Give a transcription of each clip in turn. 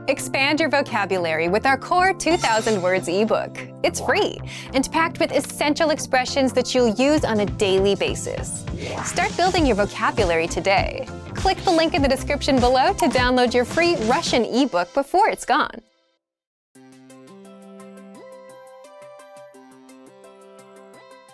Expand your vocabulary with our core 2,000 words ebook. It's free and packed with essential expressions that you'll use on a daily basis. Start building your vocabulary today. Click the link in the description below to download your free Russian ebook before it's gone.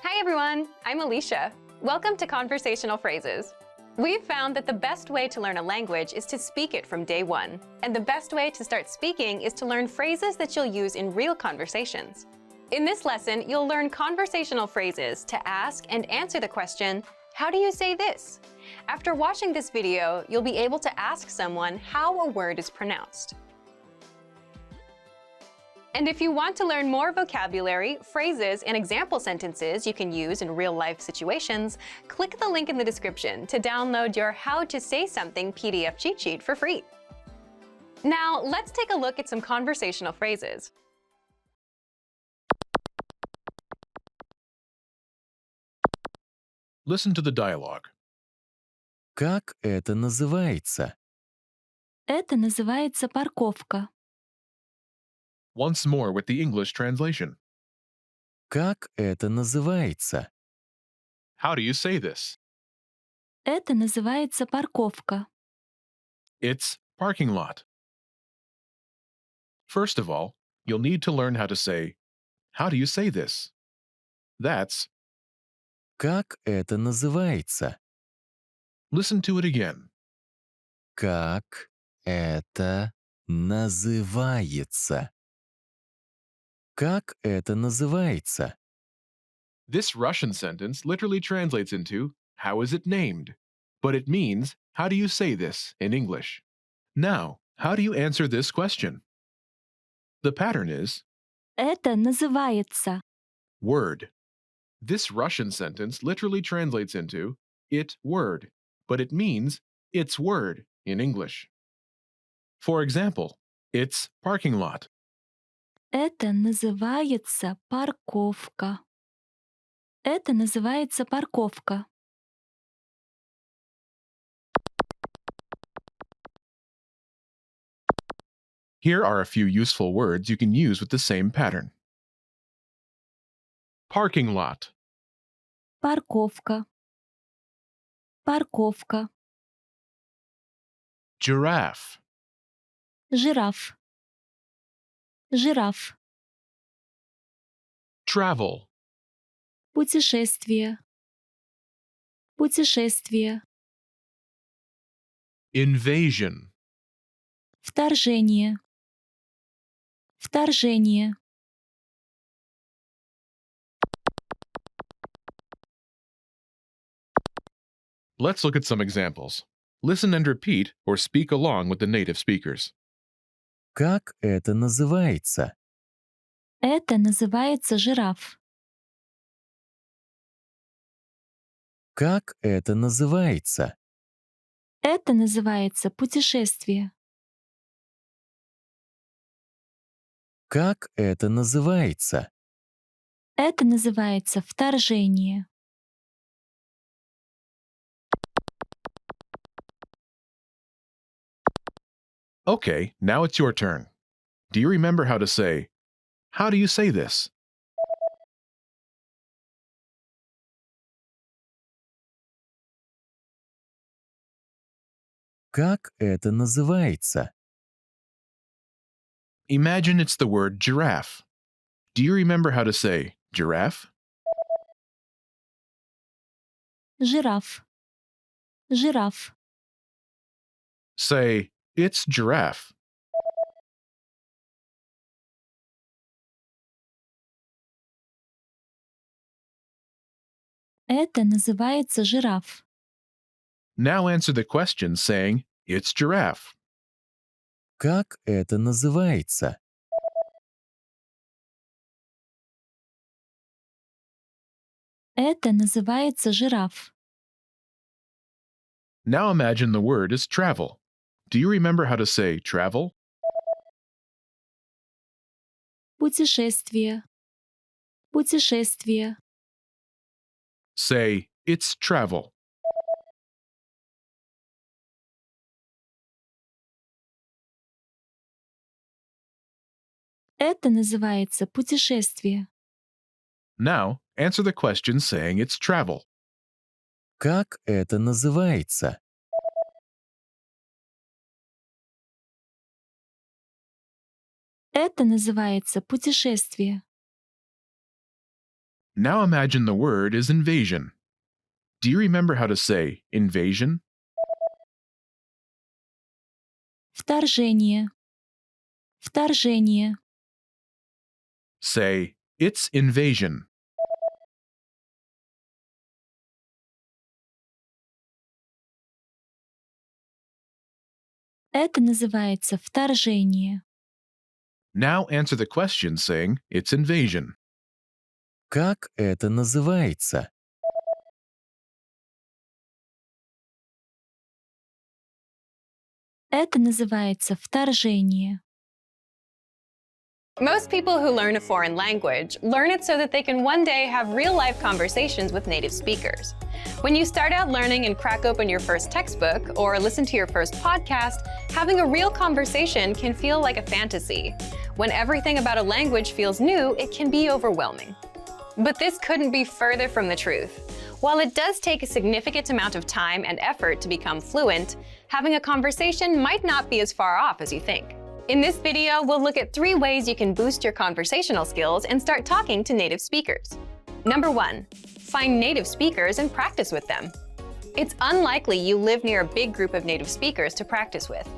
Hi everyone, I'm Alicia. Welcome to Conversational Phrases. We've found that the best way to learn a language is to speak it from day one. And the best way to start speaking is to learn phrases that you'll use in real conversations. In this lesson, you'll learn conversational phrases to ask and answer the question, how do you say this? After watching this video, you'll be able to ask someone how a word is pronounced. And if you want to learn more vocabulary, phrases, and example sentences you can use in real-life situations, click the link in the description to download your How to Say Something PDF cheat sheet for free. Now, let's take a look at some conversational phrases. Listen to the dialogue. Как это называется? Это называется парковка. Once more with the English translation. Как это называется? How do you say this? Это называется парковка. It's parking lot. First of all, you'll need to learn how to say, how do you say this? That's, Как это называется? listen to it again. Как это называется? Как это называется? This Russian sentence literally translates into, how is it named? But it means, how do you say this in English? Now, how do you answer this question? The pattern is, Это называется. word. This Russian sentence literally translates into, it word, but it means, it's word in English. For example, it's parking lot. Это называется парковка. Это называется парковка. Here are a few useful words you can use with the same pattern. Parking lot, Парковка. Парковка. giraffe, Жираф. Жираф. travel, Путешествие. Путешествие. invasion, Вторжение. Вторжение. Let's look at some examples. Listen and repeat or speak along with the native speakers. Как это называется? Это называется жираф. Как это называется? Это называется путешествие. Как это называется? Это называется вторжение. Okay, now it's your turn. Do you remember how to say, how do you say this? Как это называется? Imagine it's the word giraffe. Do you remember how to say giraffe? Жираф. Жираф. Say, it's giraffe. Это называется жираф. Now answer the question saying, it's giraffe. Как это называется? Это называется жираф. Now imagine the word is travel. Do you remember how to say travel? Путешествие. Путешествие. Say, it's travel. Это называется путешествие. Now, answer the question saying it's travel. Как это называется? Это называется путешествие. Now imagine the word is invasion. Do you remember how to say invasion? Вторжение. Вторжение. Say, it's invasion. Это называется вторжение. Now answer the question saying it's invasion. Как это называется? Это называется вторжение. Most people who learn a foreign language learn it so that they can one day have real-life conversations with native speakers. When you start out learning and crack open your first textbook or listen to your first podcast, having a real conversation can feel like a fantasy. When everything about a language feels new, it can be overwhelming. But this couldn't be further from the truth. While it does take a significant amount of time and effort to become fluent, having a conversation might not be as far off as you think. In this video, we'll look at 3 ways you can boost your conversational skills and start talking to native speakers. Number 1, find native speakers and practice with them. It's unlikely you live near a big group of native speakers to practice with.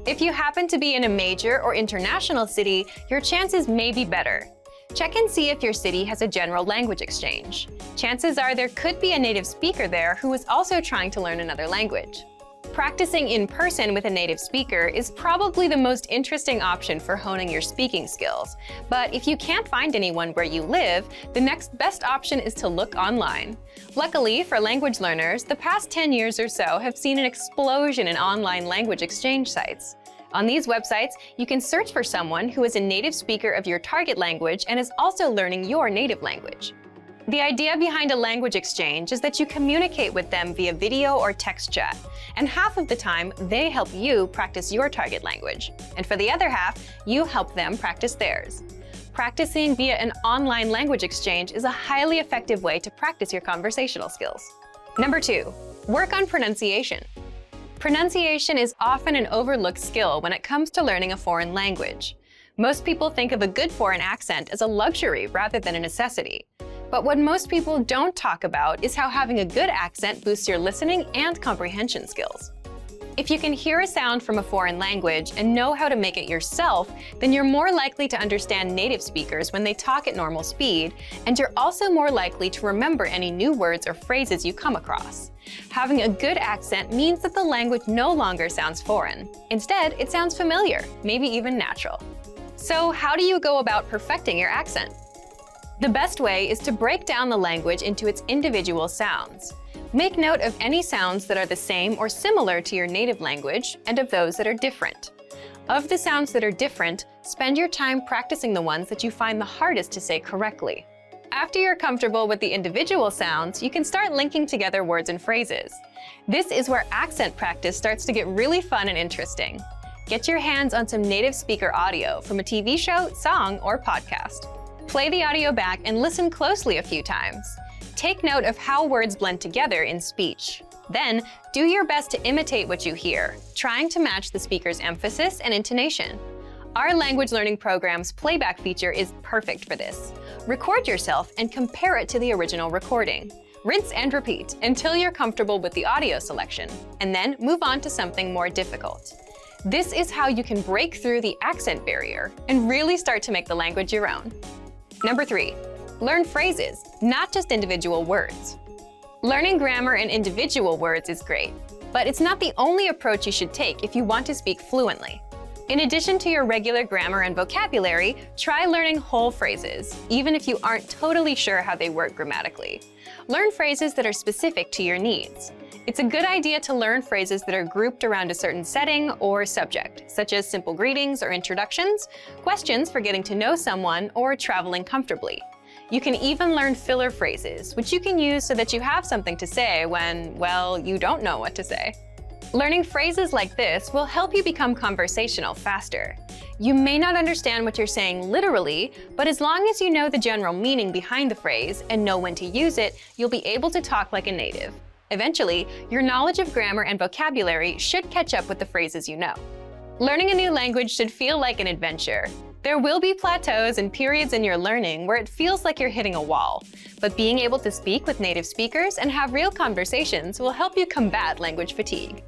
If you happen to be in a major or international city, your chances may be better. Check and see if your city has a general language exchange. Chances are there could be a native speaker there who is also trying to learn another language. Practicing in person with a native speaker is probably the most interesting option for honing your speaking skills. But if you can't find anyone where you live, the next best option is to look online. Luckily for language learners, the past 10 years or so have seen an explosion in online language exchange sites. On these websites, you can search for someone who is a native speaker of your target language and is also learning your native language. The idea behind a language exchange is that you communicate with them via video or text chat, and half of the time, they help you practice your target language. And for the other half, you help them practice theirs. Practicing via an online language exchange is a highly effective way to practice your conversational skills. Number 2, work on pronunciation. Pronunciation is often an overlooked skill when it comes to learning a foreign language. Most people think of a good foreign accent as a luxury rather than a necessity. But what most people don't talk about is how having a good accent boosts your listening and comprehension skills. If you can hear a sound from a foreign language and know how to make it yourself, then you're more likely to understand native speakers when they talk at normal speed, and you're also more likely to remember any new words or phrases you come across. Having a good accent means that the language no longer sounds foreign. Instead, it sounds familiar, maybe even natural. So how do you go about perfecting your accent? The best way is to break down the language into its individual sounds. Make note of any sounds that are the same or similar to your native language and of those that are different. Of the sounds that are different, spend your time practicing the ones that you find the hardest to say correctly. After you're comfortable with the individual sounds, you can start linking together words and phrases. This is where accent practice starts to get really fun and interesting. Get your hands on some native speaker audio from a TV show, song, or podcast. Play the audio back and listen closely a few times. Take note of how words blend together in speech. Then, do your best to imitate what you hear, trying to match the speaker's emphasis and intonation. Our language learning program's playback feature is perfect for this. Record yourself and compare it to the original recording. Rinse and repeat until you're comfortable with the audio selection, and then move on to something more difficult. This is how you can break through the accent barrier and really start to make the language your own. Number 3, learn phrases, not just individual words. Learning grammar and individual words is great, but it's not the only approach you should take if you want to speak fluently. In addition to your regular grammar and vocabulary, try learning whole phrases, even if you aren't totally sure how they work grammatically. Learn phrases that are specific to your needs. It's a good idea to learn phrases that are grouped around a certain setting or subject, such as simple greetings or introductions, questions for getting to know someone, or traveling comfortably. You can even learn filler phrases, which you can use so that you have something to say when, well, you don't know what to say. Learning phrases like this will help you become conversational faster. You may not understand what you're saying literally, but as long as you know the general meaning behind the phrase and know when to use it, you'll be able to talk like a native. Eventually, your knowledge of grammar and vocabulary should catch up with the phrases you know. Learning a new language should feel like an adventure. There will be plateaus and periods in your learning where it feels like you're hitting a wall, but being able to speak with native speakers and have real conversations will help you combat language fatigue.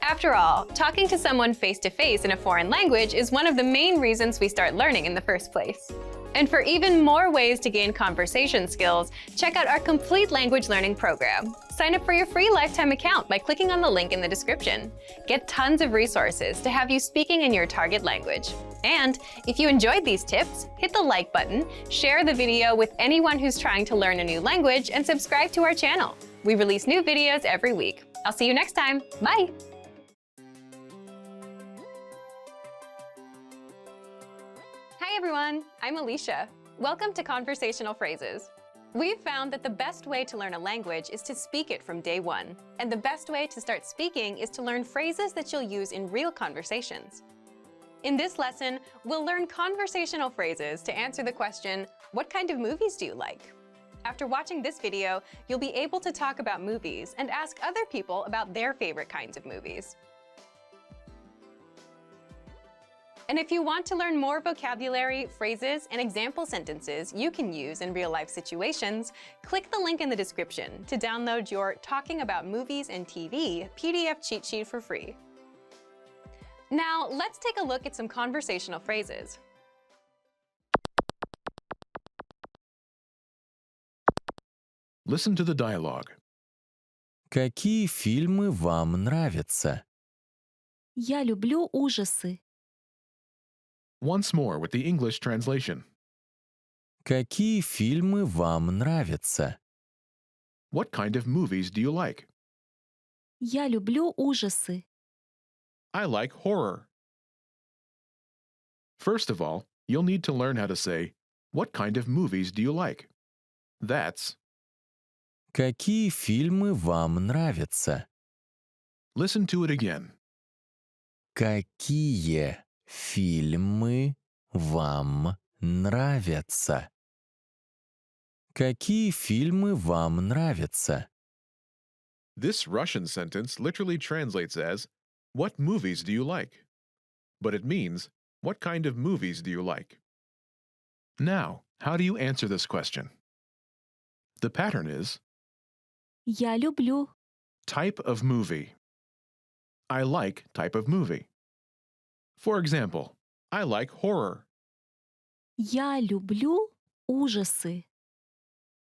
After all, talking to someone face-to-face in a foreign language is one of the main reasons we start learning in the first place. And for even more ways to gain conversation skills, check out our complete language learning program. Sign up for your free lifetime account by clicking on the link in the description. Get tons of resources to have you speaking in your target language. And if you enjoyed these tips, hit the like button, share the video with anyone who's trying to learn a new language, and subscribe to our channel. We release new videos every week. I'll see you next time. Bye! Hi everyone, I'm Alicia. Welcome to Conversational Phrases. We've found that the best way to learn a language is to speak it from day one. And the best way to start speaking is to learn phrases that you'll use in real conversations. In this lesson, we'll learn conversational phrases to answer the question, what kind of movies do you like? After watching this video, you'll be able to talk about movies and ask other people about their favorite kinds of movies. And if you want to learn more vocabulary, phrases, and example sentences you can use in real-life situations, click the link in the description to download your Talking About Movies and TV PDF cheat sheet for free. Now, let's take a look at some conversational phrases. Listen to the dialogue. Какие фильмы вам нравятся? Я люблю ужасы. Once more with the English translation. Какие фильмы вам нравятся? What kind of movies do you like? Я люблю ужасы. I like horror. First of all, you'll need to learn how to say, what kind of movies do you like? That's, Какие фильмы вам нравятся? listen to it again. Какие фильмы вам нравятся? Какие фильмы вам нравятся? This Russian sentence literally translates as, what movies do you like? But it means, what kind of movies do you like? Now, how do you answer this question? The pattern is, Я люблю. type of movie. I like type of movie. For example, I like horror. Я люблю ужасы.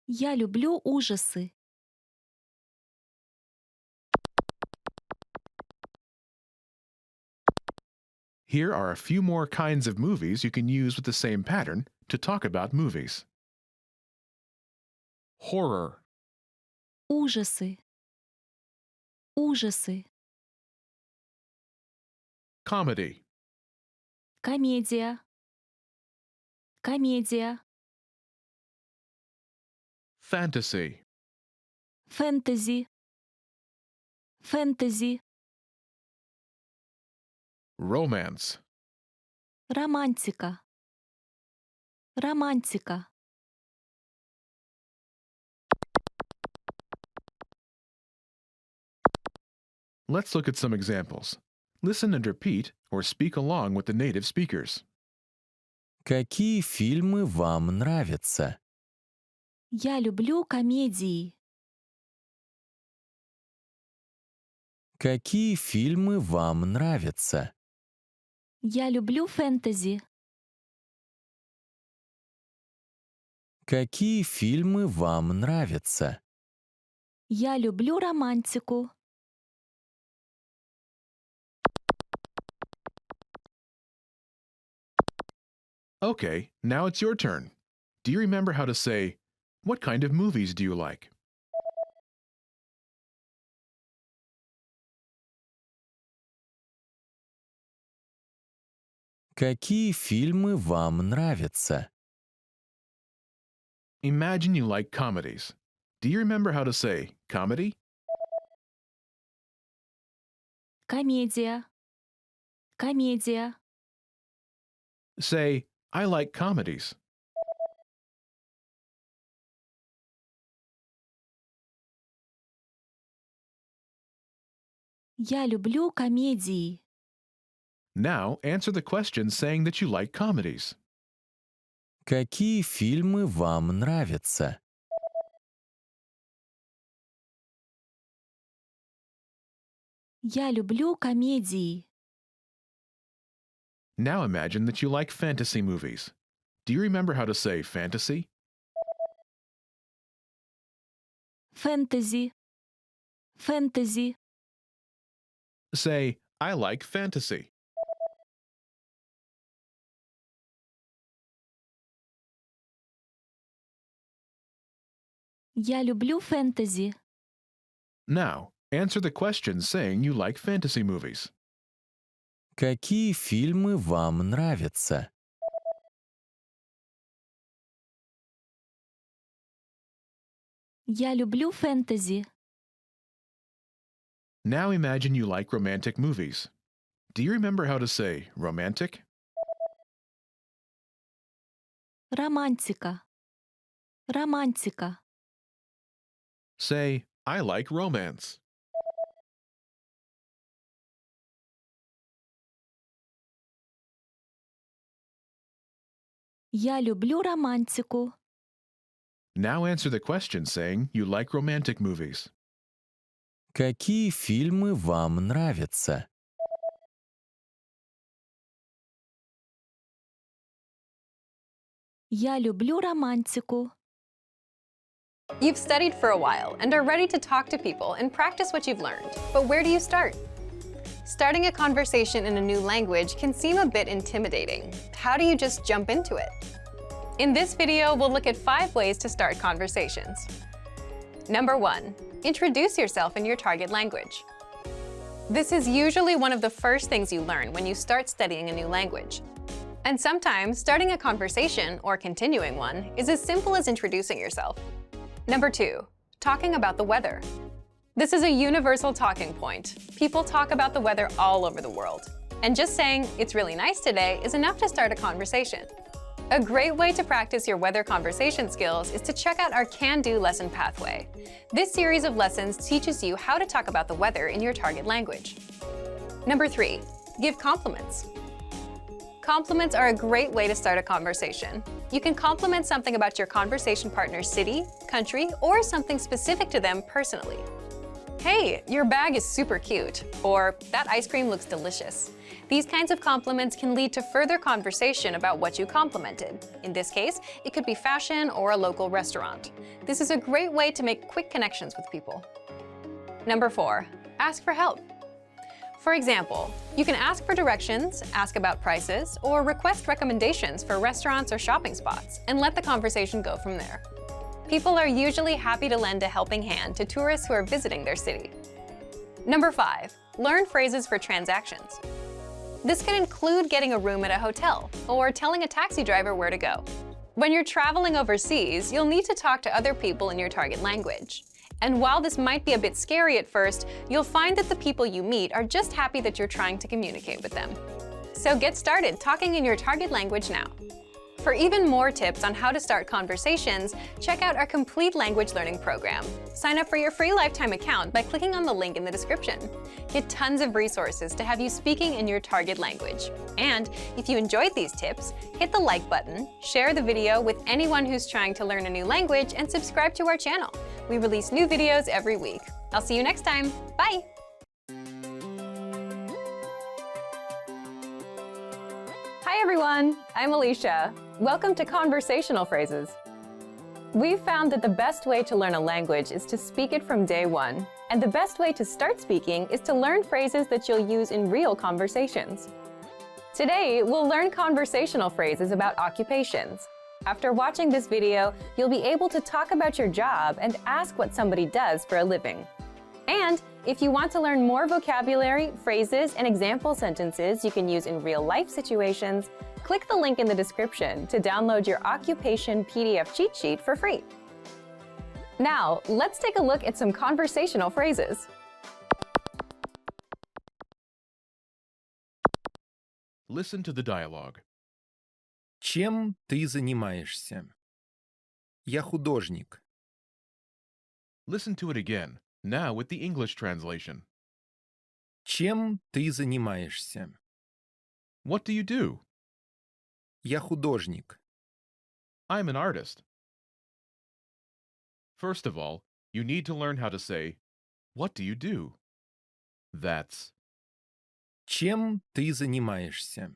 Я люблю ужасы. Here are a few more kinds of movies you can use with the same pattern to talk about movies. Horror, Ужасы. Ужасы. comedy, Комедия. Комедия. fantasy, Фэнтези. Фэнтези. romance, Романтика. Романтика. Let's look at some examples. Listen and repeat or speak along with the native speakers. Какие фильмы вам нравятся? Я люблю комедии. Какие фильмы вам нравятся? Я люблю фэнтези. Какие фильмы вам нравятся? Я люблю романтику. Okay, now it's your turn. Do you remember how to say, what kind of movies do you like? Какие фильмы вам нравятся? Imagine you like comedies. Do you remember how to say comedy? Комедия. Комедия. Say, I like comedies. Я люблю комедии. Now answer the question saying that you like comedies. Какие фильмы вам нравятся? Я люблю комедии. Now imagine that you like fantasy movies. Do you remember how to say fantasy? Фэнтези. Фэнтези. Say, I like fantasy. Я люблю фэнтези. Now, answer the question saying you like fantasy movies. Какие фильмы вам нравятся? Я люблю фэнтези. Now imagine you like romantic movies. Do you remember how to say romantic? Романтика. Романтика. Say, I like romance. Я люблю романтику. Now answer the question saying you like romantic movies. Какие фильмы вам нравятся? Я люблю романтику. You've studied for a while and are ready to talk to people and practice what you've learned. But where do you start? Starting a conversation in a new language can seem a bit intimidating. How do you just jump into it? In this video, we'll look at 5 ways to start conversations. Number 1, introduce yourself in your target language. This is usually one of the first things you learn when you start studying a new language. And sometimes starting a conversation, or continuing one, is as simple as introducing yourself. Number 2, talking about the weather. This is a universal talking point. People talk about the weather all over the world. And just saying, "It's really nice today," is enough to start a conversation. A great way to practice your weather conversation skills is to check out our Can-Do lesson pathway. This series of lessons teaches you how to talk about the weather in your target language. Number 3, give compliments. Compliments are a great way to start a conversation. You can compliment something about your conversation partner's city, country, or something specific to them personally. "Hey, your bag is super cute," or "That ice cream looks delicious." These kinds of compliments can lead to further conversation about what you complimented. In this case, it could be fashion or a local restaurant. This is a great way to make quick connections with people. Number 4, ask for help. For example, you can ask for directions, ask about prices, or request recommendations for restaurants or shopping spots, and let the conversation go from there. People are usually happy to lend a helping hand to tourists who are visiting their city. Number 5, learn phrases for transactions. This can include getting a room at a hotel or telling a taxi driver where to go. When you're traveling overseas, you'll need to talk to other people in your target language. And while this might be a bit scary at first, you'll find that the people you meet are just happy that you're trying to communicate with them. So get started talking in your target language now. For even more tips on how to start conversations, check out our complete language learning program. Sign up for your free lifetime account by clicking on the link in the description. Get tons of resources to have you speaking in your target language. And if you enjoyed these tips, hit the like button, share the video with anyone who's trying to learn a new language, and subscribe to our channel. We release new videos every week. I'll see you next time. Bye! Hi everyone, I'm Alicia. Welcome to Conversational Phrases. We've found that the best way to learn a language is to speak it from day one. And the best way to start speaking is to learn phrases that you'll use in real conversations. Today, we'll learn conversational phrases about occupations. After watching this video, you'll be able to talk about your job and ask what somebody does for a living. And if you want to learn more vocabulary, phrases, and example sentences you can use in real-life situations, click the link in the description to download your occupation PDF cheat sheet for free. Now, let's take a look at some conversational phrases. Listen to the dialogue. Чем ты занимаешься? Я художник. Listen to it again, now with the English translation. Чем ты занимаешься? What do you do? Я художник. I'm an artist. First of all, you need to learn how to say, what do you do? That's. Чем ты занимаешься?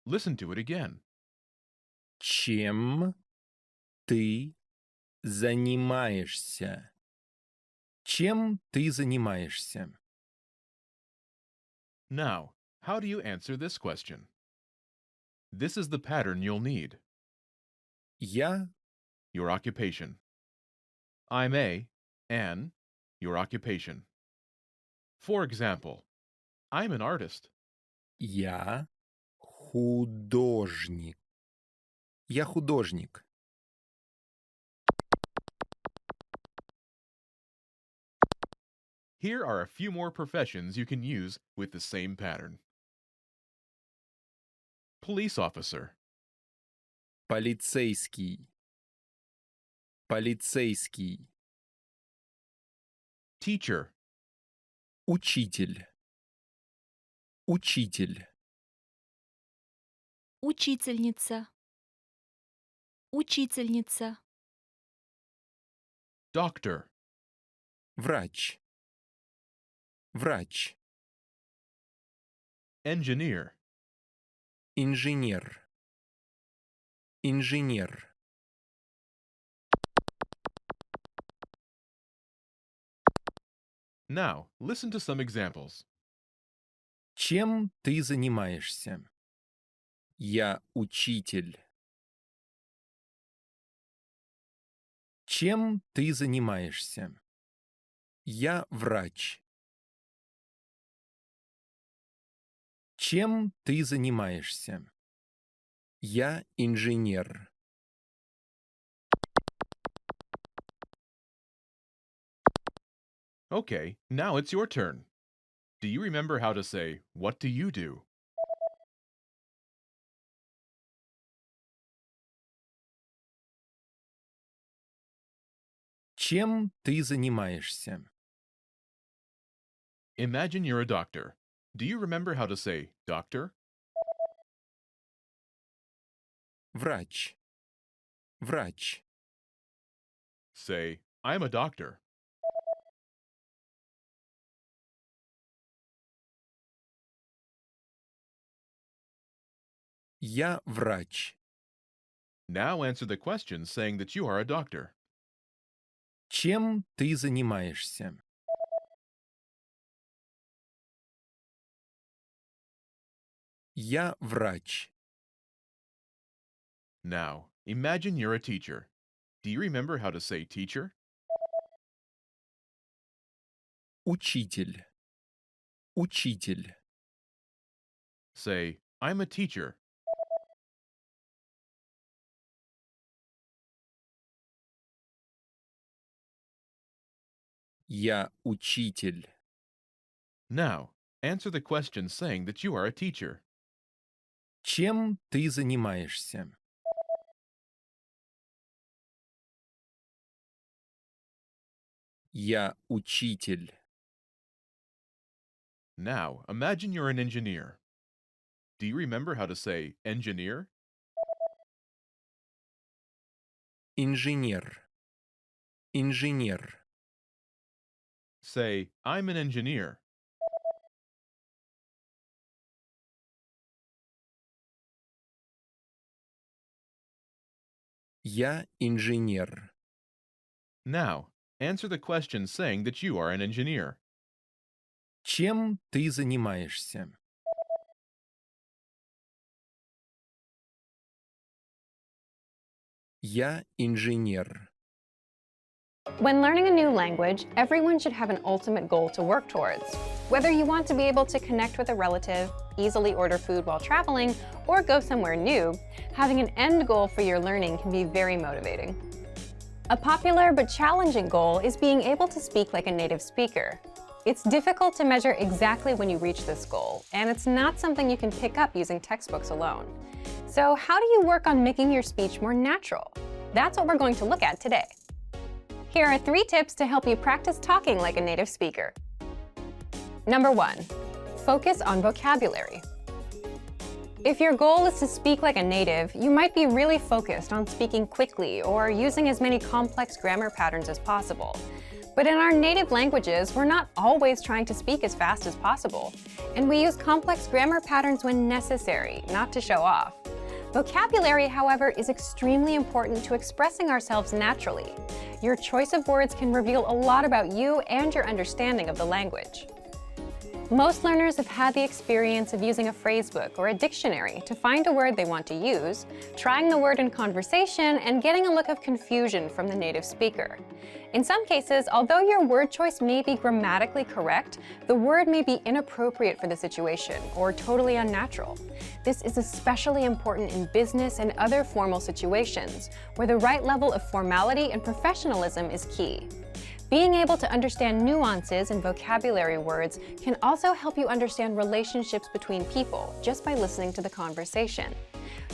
Listen to it again. Чем ты занимаешься? Чем ты занимаешься? Now, how do you answer this question? This is the pattern you'll need. Я Your occupation. I'm an, your occupation. For example, I'm an artist. Я художник. Я художник. Here are a few more professions you can use with the same pattern. Police officer, Полицейский. Полицейский. teacher, Учитель. Учитель. Учительница. Учительница. doctor, Врач. Врач. engineer, Инженер. Инженер. Now, listen to some examples. Чем ты занимаешься? Я учитель. Чем ты занимаешься? Я врач. Чем ты занимаешься? Я инженер. Okay, now it's your turn. Do you remember how to say, what do you do? Чем ты занимаешься? Imagine you're a doctor. Do you remember how to say, doctor? Врач. Врач. Say, I'm a doctor. Я врач. Now answer the question saying that you are a doctor. Чем ты занимаешься? Я врач. Now, imagine you're a teacher. Do you remember how to say teacher? Учитель. Учитель. Say, I'm a teacher. Я учитель. Now, answer the question saying that you are a teacher. Чем ты занимаешься? Я учитель. Now, imagine you're an engineer. Do you remember how to say engineer? Инженер. Инженер. Say, I'm an engineer. Я инженер. Now, answer the question saying that you are an engineer. Чем ты занимаешься? Я инженер. When learning a new language, everyone should have an ultimate goal to work towards. Whether you want to be able to connect with a relative, easily order food while traveling, or go somewhere new, having an end goal for your learning can be very motivating. A popular but challenging goal is being able to speak like a native speaker. It's difficult to measure exactly when you reach this goal, and it's not something you can pick up using textbooks alone. So how do you work on making your speech more natural? That's what we're going to look at today. Here are 3 tips to help you practice talking like a native speaker. Number 1, focus on vocabulary. If your goal is to speak like a native, you might be really focused on speaking quickly or using as many complex grammar patterns as possible. But in our native languages, we're not always trying to speak as fast as possible, and we use complex grammar patterns when necessary, not to show off. Vocabulary, however, is extremely important to expressing ourselves naturally. Your choice of words can reveal a lot about you and your understanding of the language. Most learners have had the experience of using a phrasebook or a dictionary to find a word they want to use, trying the word in conversation, and getting a look of confusion from the native speaker. In some cases, although your word choice may be grammatically correct, the word may be inappropriate for the situation or totally unnatural. This is especially important in business and other formal situations, where the right level of formality and professionalism is key. Being able to understand nuances in vocabulary words can also help you understand relationships between people just by listening to the conversation.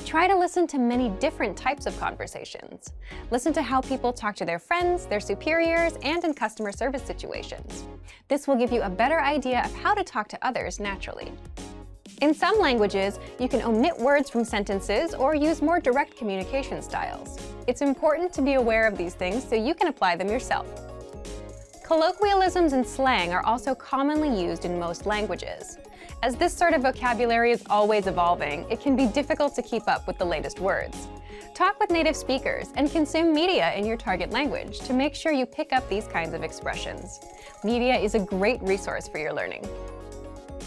Try to listen to many different types of conversations. Listen to how people talk to their friends, their superiors, and in customer service situations. This will give you a better idea of how to talk to others naturally. In some languages, you can omit words from sentences or use more direct communication styles. It's important to be aware of these things so you can apply them yourself. Colloquialisms and slang are also commonly used in most languages. As this sort of vocabulary is always evolving, it can be difficult to keep up with the latest words. Talk with native speakers and consume media in your target language to make sure you pick up these kinds of expressions. Media is a great resource for your learning.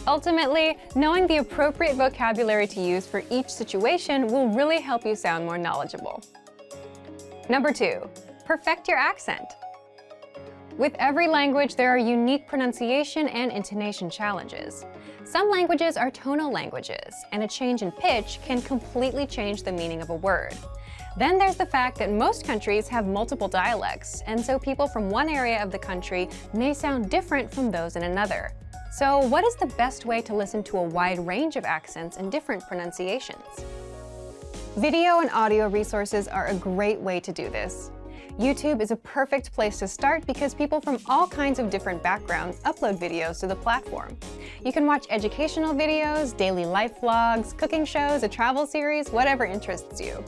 Ultimately, knowing the appropriate vocabulary to use for each situation will really help you sound more knowledgeable. Number 2, perfect your accent. With every language, there are unique pronunciation and intonation challenges. Some languages are tonal languages, and a change in pitch can completely change the meaning of a word. Then there's the fact that most countries have multiple dialects, and so people from one area of the country may sound different from those in another. So what is the best way to listen to a wide range of accents and different pronunciations? Video and audio resources are a great way to do this. YouTube is a perfect place to start because people from all kinds of different backgrounds upload videos to the platform. You can watch educational videos, daily life vlogs, cooking shows, a travel series, whatever interests you.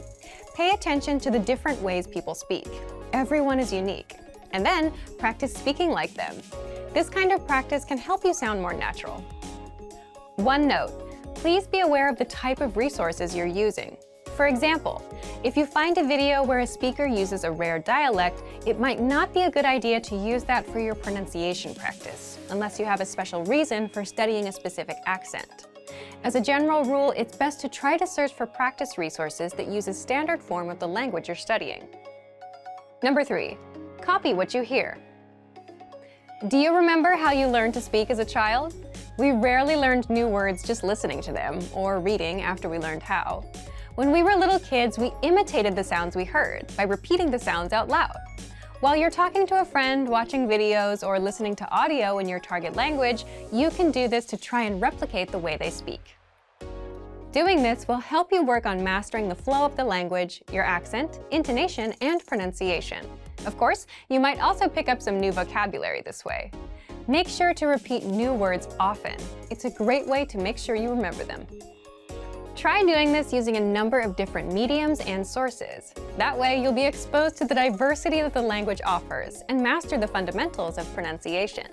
Pay attention to the different ways people speak. Everyone is unique. And then practice speaking like them. This kind of practice can help you sound more natural. One note, please be aware of the type of resources you're using. For example, if you find a video where a speaker uses a rare dialect, it might not be a good idea to use that for your pronunciation practice, unless you have a special reason for studying a specific accent. As a general rule, it's best to try to search for practice resources that use a standard form of the language you're studying. Number 3, copy what you hear. Do you remember how you learned to speak as a child? We rarely learned new words just listening to them, or reading after we learned how. When we were little kids, we imitated the sounds we heard by repeating the sounds out loud. While you're talking to a friend, watching videos, or listening to audio in your target language, you can do this to try and replicate the way they speak. Doing this will help you work on mastering the flow of the language, your accent, intonation, and pronunciation. Of course, you might also pick up some new vocabulary this way. Make sure to repeat new words often. It's a great way to make sure you remember them. Try doing this using a number of different mediums and sources. That way, you'll be exposed to the diversity that the language offers and master the fundamentals of pronunciation.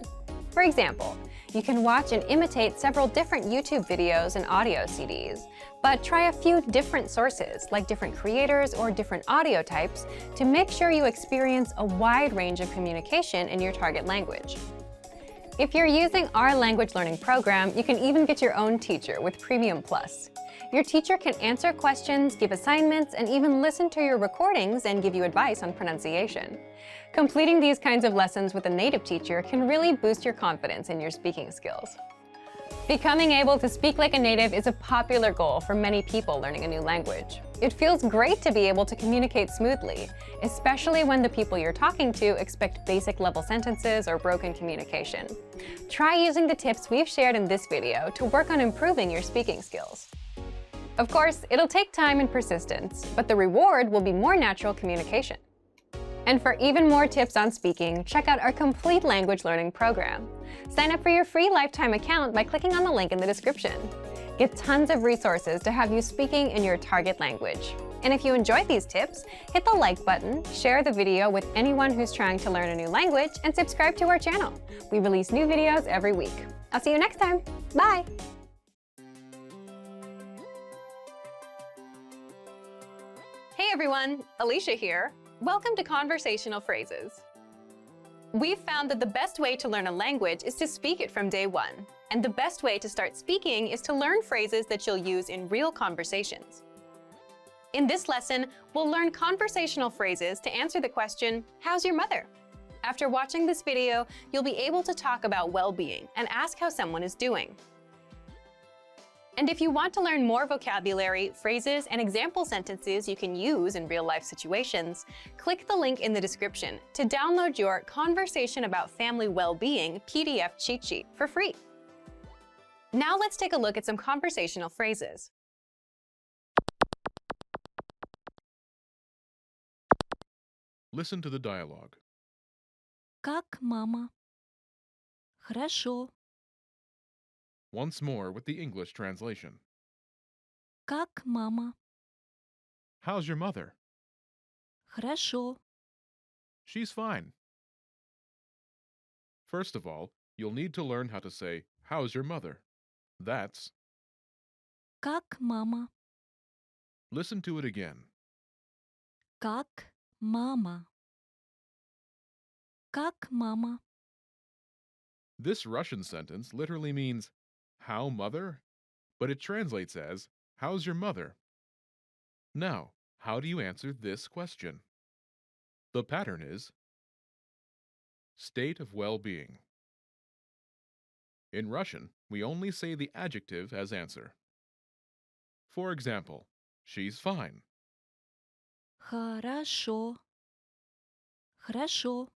For example, you can watch and imitate several different YouTube videos and audio CDs, but try a few different sources, like different creators or different audio types, to make sure you experience a wide range of communication in your target language. If you're using our language learning program, you can even get your own teacher with Premium Plus. Your teacher can answer questions, give assignments, and even listen to your recordings and give you advice on pronunciation. Completing these kinds of lessons with a native teacher can really boost your confidence in your speaking skills. Becoming able to speak like a native is a popular goal for many people learning a new language. It feels great to be able to communicate smoothly, especially when the people you're talking to expect basic level sentences or broken communication. Try using the tips we've shared in this video to work on improving your speaking skills. Of course, it'll take time and persistence, but the reward will be more natural communication. And for even more tips on speaking, check out our complete language learning program. Sign up for your free lifetime account by clicking on the link in the description. Get tons of resources to have you speaking in your target language. And if you enjoyed these tips, hit the like button, share the video with anyone who's trying to learn a new language, and subscribe to our channel. We release new videos every week. I'll see you next time. Bye! Hey everyone, Alicia here. Welcome to Conversational Phrases. We've found that the best way to learn a language is to speak it from day one. And the best way to start speaking is to learn phrases that you'll use in real conversations. In this lesson, we'll learn conversational phrases to answer the question, "How's your mother?" After watching this video, you'll be able to talk about well-being and ask how someone is doing. And if you want to learn more vocabulary, phrases, and example sentences you can use in real-life situations, click the link in the description to download your Conversation About Family Well-Being PDF cheat sheet for free. Now let's take a look at some conversational phrases. Listen to the dialogue. Как мама? Хорошо. Once more with the English translation. Как мама? How's your mother? Хорошо. She's fine. First of all, you'll need to learn how to say, "How's your mother?" That's, Как мама? listen to it again. Как мама? Как мама? This Russian sentence literally means, "How, mother?" But it translates as, "How's your mother?" Now, how do you answer this question? The pattern is state of well-being. In Russian, we only say the adjective as answer. For example, she's fine. Хорошо. Хорошо.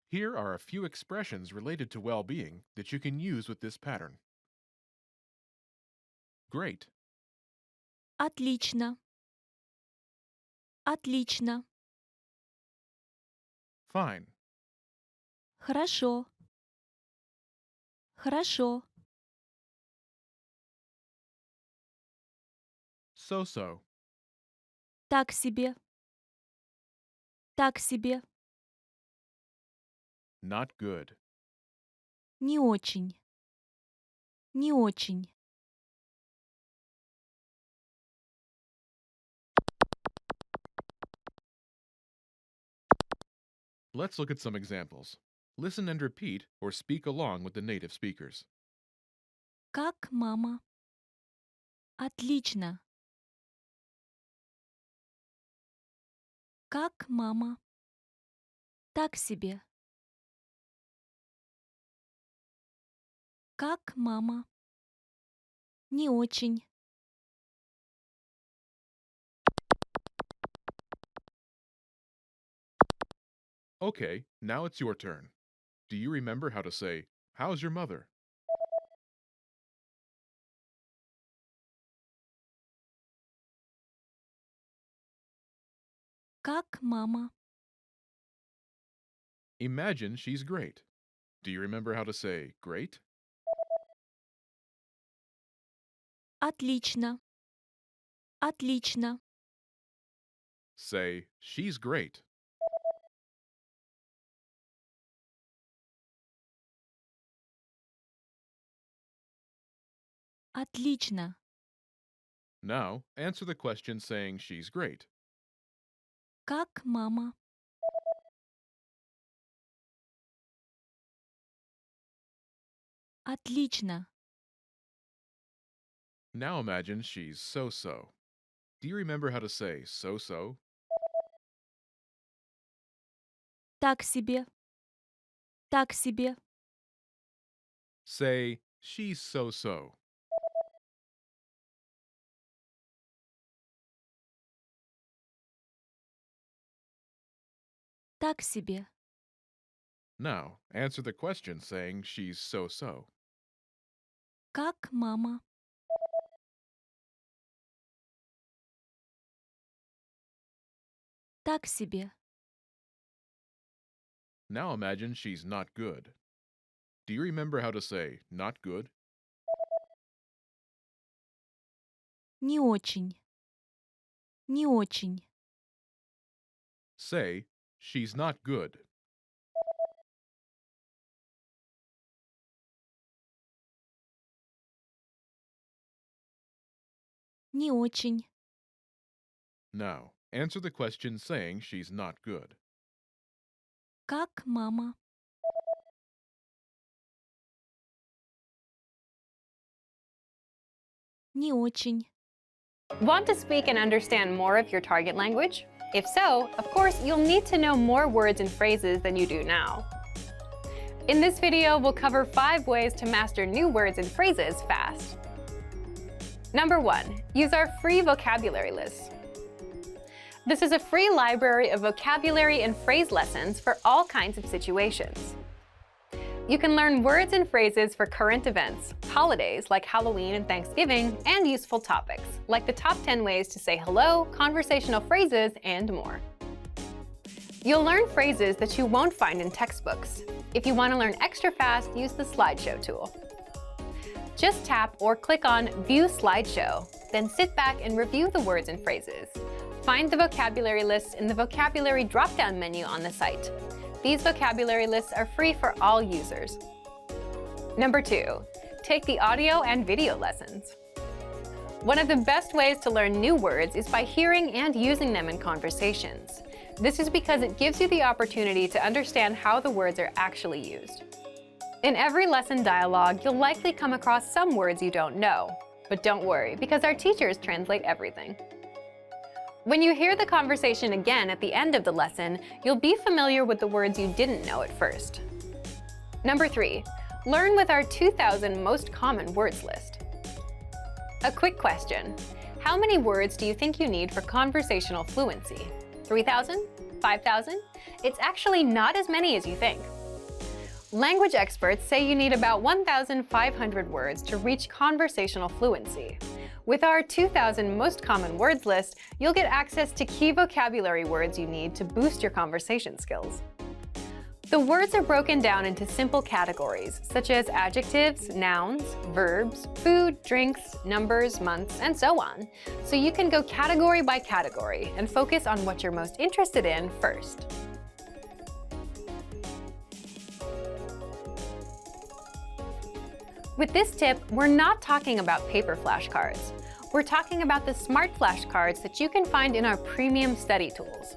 Here are a few expressions related to well-being that you can use with this pattern. Great, Отлично. Отлично. fine, Хорошо. Хорошо. so-so, Так себе. Так себе. not good. Не очень. Не очень. Let's look at some examples. Listen and repeat or speak along with the native speakers. Как мама? Отлично. Как мама? Так себе. Как мама? Не очень. Okay, now it's your turn. Do you remember how to say, "How's your mother?" Как мама? Imagine she's great. Do you remember how to say, "Great"? Отлично. Отлично. Say, "She's great." Отлично. Now, answer the question saying she's great. Как мама? Отлично. Now imagine she's so-so. Do you remember how to say so-so? Так себе. Так себе. Say, she's so-so. Так себе. Now, answer the question saying she's so-so. Как мама? Так себе. Now imagine she's not good. Do you remember how to say not good? Не очень. Не очень. Say, she's not good. Не очень. Now, answer the question saying she's not good. Как мама? Не очень. Want to speak and understand more of your target language? If so, of course, you'll need to know more words and phrases than you do now. In this video, we'll cover 5 ways to master new words and phrases fast. Number 1, use our free vocabulary list. This is a free library of vocabulary and phrase lessons for all kinds of situations. You can learn words and phrases for current events, holidays like Halloween and Thanksgiving, and useful topics, like the top 10 ways to say hello, conversational phrases, and more. You'll learn phrases that you won't find in textbooks. If you want to learn extra fast, use the slideshow tool. Just tap or click on View Slideshow, then sit back and review the words and phrases. Find the vocabulary lists in the vocabulary drop-down menu on the site. These vocabulary lists are free for all users. Number 2, take the audio and video lessons. One of the best ways to learn new words is by hearing and using them in conversations. This is because it gives you the opportunity to understand how the words are actually used. In every lesson dialogue, you'll likely come across some words you don't know. But don't worry, because our teachers translate everything. When you hear the conversation again at the end of the lesson, you'll be familiar with the words you didn't know at first. Number 3, learn with our 2,000 most common words list. A quick question. How many words do you think you need for conversational fluency? 3,000? 5,000? It's actually not as many as you think. Language experts say you need about 1,500 words to reach conversational fluency. With our 2,000 most common words list, you'll get access to key vocabulary words you need to boost your conversation skills. The words are broken down into simple categories, such as adjectives, nouns, verbs, food, drinks, numbers, months, and so on. So you can go category by category and focus on what you're most interested in first. With this tip, we're not talking about paper flashcards. We're talking about the smart flashcards that you can find in our premium study tools.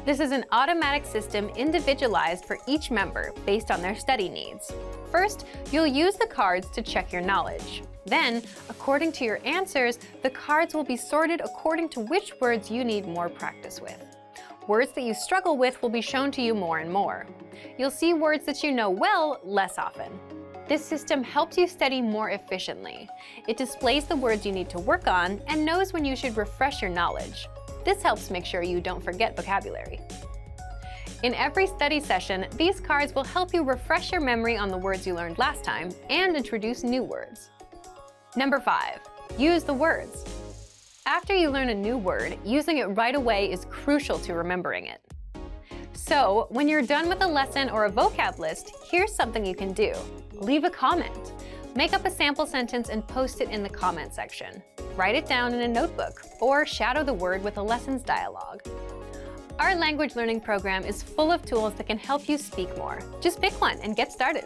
This is an automatic system individualized for each member based on their study needs. First, you'll use the cards to check your knowledge. Then, according to your answers, the cards will be sorted according to which words you need more practice with. Words that you struggle with will be shown to you more and more. You'll see words that you know well less often. This system helps you study more efficiently. It displays the words you need to work on and knows when you should refresh your knowledge. This helps make sure you don't forget vocabulary. In every study session, these cards will help you refresh your memory on the words you learned last time and introduce new words. Number 5, use the words. After you learn a new word, using it right away is crucial to remembering it. So, when you're done with a lesson or a vocab list, here's something you can do. Leave a comment. Make up a sample sentence and post it in the comment section. Write it down in a notebook, or shadow the word with a lessons dialogue. Our language learning program is full of tools that can help you speak more. Just pick one and get started.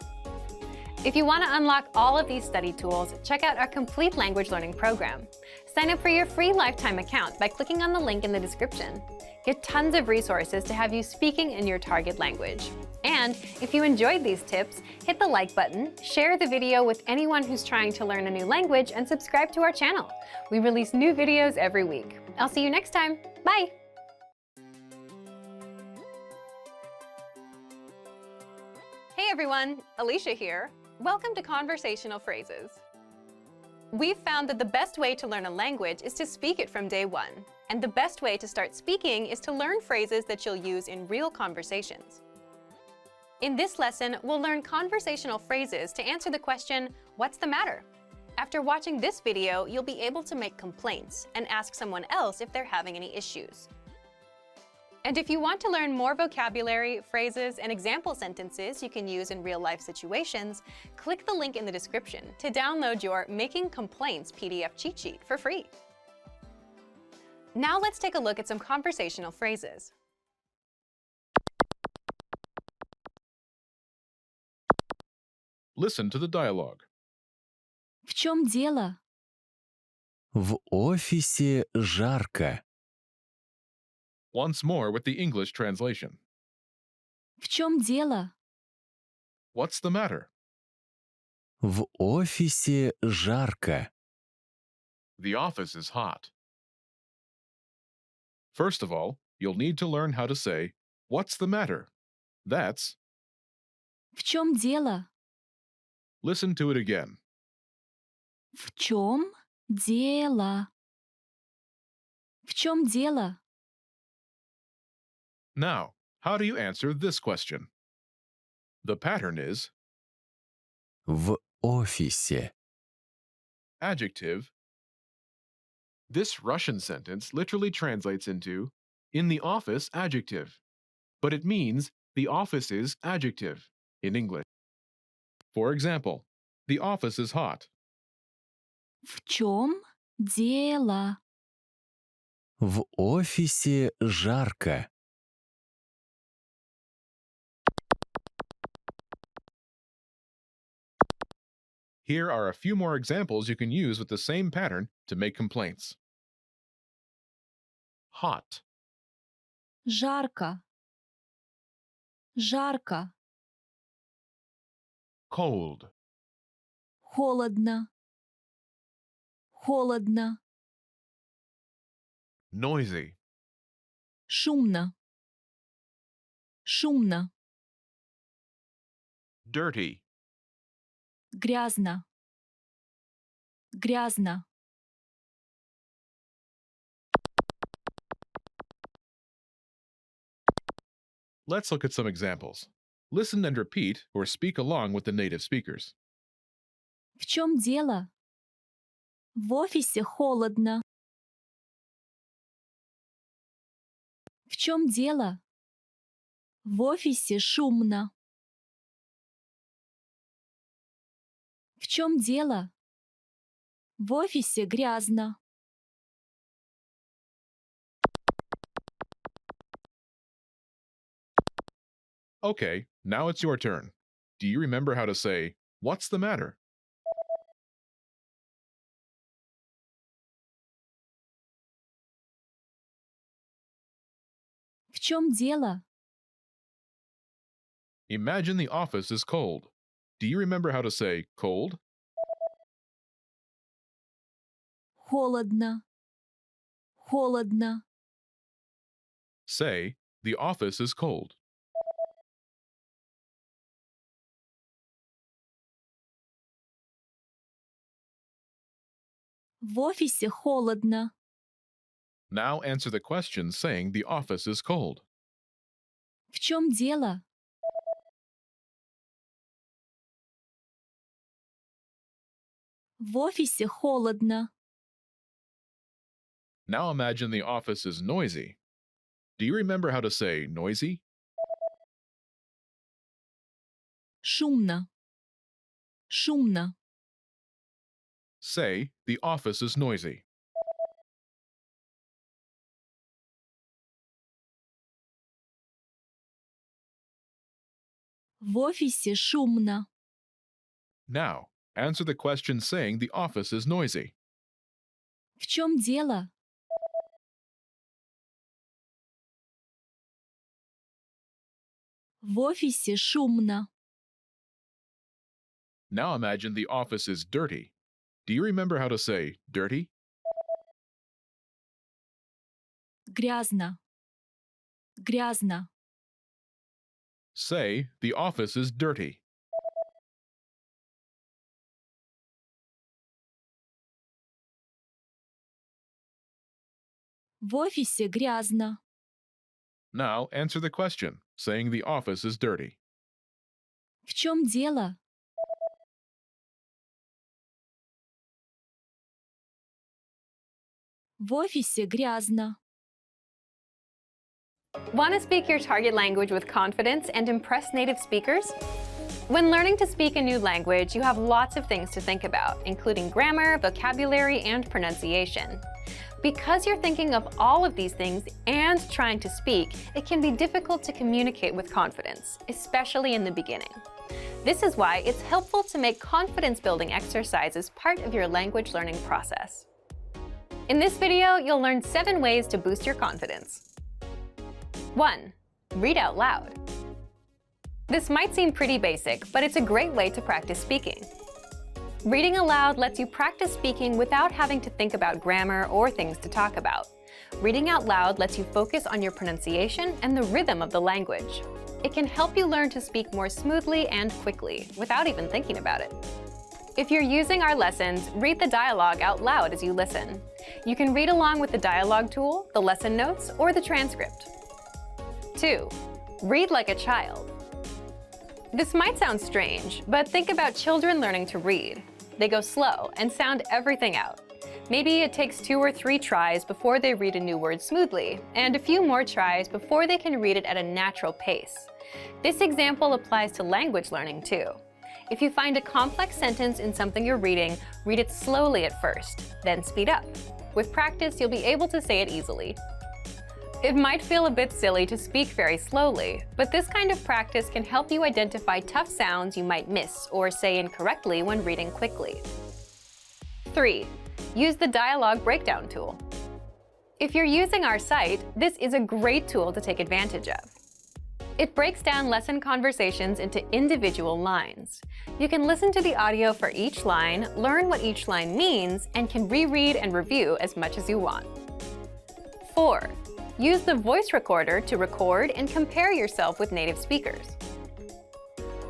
If you want to unlock all of these study tools, check out our complete language learning program. Sign up for your free lifetime account by clicking on the link in the description. Get tons of resources to have you speaking in your target language. And if you enjoyed these tips, hit the like button, share the video with anyone who's trying to learn a new language, and subscribe to our channel. We release new videos every week. I'll see you next time. Bye! everyone, Alicia here. Welcome to Conversational Phrases. We've found that the best way to learn a language is to speak it from day one, and the best way to start speaking is to learn phrases that you'll use in real conversations. In this lesson, we'll learn conversational phrases to answer the question, what's the matter? After watching this video, you'll be able to make complaints and ask someone else if they're having any issues. And if you want to learn more vocabulary, phrases, and example sentences you can use in real-life situations, click the link in the description to download your Making Complaints PDF cheat sheet for free. Now let's take a look at some conversational phrases. Listen to the dialogue. В чем дело? В офисе жарко. Once more with the English translation. В чем дело? What's the matter? В офисе жарко. The office is hot. First of all, you'll need to learn how to say, what's the matter? That's, В чем дело? listen to it again. В чем дело? В чем дело? Now, how do you answer this question? The pattern is В офисе. adjective. This Russian sentence literally translates into in the office adjective, but it means the office is adjective in English. For example, the office is hot. В чем дело? В офисе жарко. Here are a few more examples you can use with the same pattern to make complaints. Hot, Жарко. Жарко. cold, Холодно. Холодно. noisy, Шумно. Шумно. dirty, Грязно. Грязно. Let's look at some examples. Listen and repeat or speak along with the native speakers. В чем дело? В офисе холодно. В чем дело? В офисе шумно. В чем дело? В офисе грязно. Okay, now it's your turn. Do you remember how to say, what's the matter? В чем дело? Imagine the office is cold. Do you remember how to say cold? Холодно. Холодно. Say, the office is cold. В офисе холодно. Now answer the question saying the office is cold. В чем дело? В офисе холодно. Now imagine the office is noisy. Do you remember how to say noisy? Шумно. Шумно. Say, the office is noisy. В офисе шумно. Now, answer the question saying the office is noisy. В чем дело? В офисе шумно. Now imagine the office is dirty. Do you remember how to say dirty? Грязно. Грязно. Say, the office is dirty. В офисе грязно. Now answer the question, saying the office is dirty. В чем дело? В офисе грязно. Want to speak your target language with confidence and impress native speakers? When learning to speak a new language, you have lots of things to think about, including grammar, vocabulary, and pronunciation. Because you're thinking of all of these things and trying to speak, it can be difficult to communicate with confidence, especially in the beginning. This is why it's helpful to make confidence-building exercises part of your language learning process. In this video, you'll learn 7 ways to boost your confidence. 1. Read out loud. This might seem pretty basic, but it's a great way to practice speaking. Reading aloud lets you practice speaking without having to think about grammar or things to talk about. Reading out loud lets you focus on your pronunciation and the rhythm of the language. It can help you learn to speak more smoothly and quickly, without even thinking about it. If you're using our lessons, read the dialogue out loud as you listen. You can read along with the dialogue tool, the lesson notes, or the transcript. 2. Read like a child. This might sound strange, but think about children learning to read. They go slow and sound everything out. Maybe it takes 2 or 3 tries before they read a new word smoothly, and a few more tries before they can read it at a natural pace. This example applies to language learning too. If you find a complex sentence in something you're reading, read it slowly at first, then speed up. With practice, you'll be able to say it easily. It might feel a bit silly to speak very slowly, but this kind of practice can help you identify tough sounds you might miss or say incorrectly when reading quickly. 3. Use the dialogue breakdown tool. If you're using our site, this is a great tool to take advantage of. It breaks down lesson conversations into individual lines. You can listen to the audio for each line, learn what each line means, and can reread and review as much as you want. 4. Use the voice recorder to record and compare yourself with native speakers.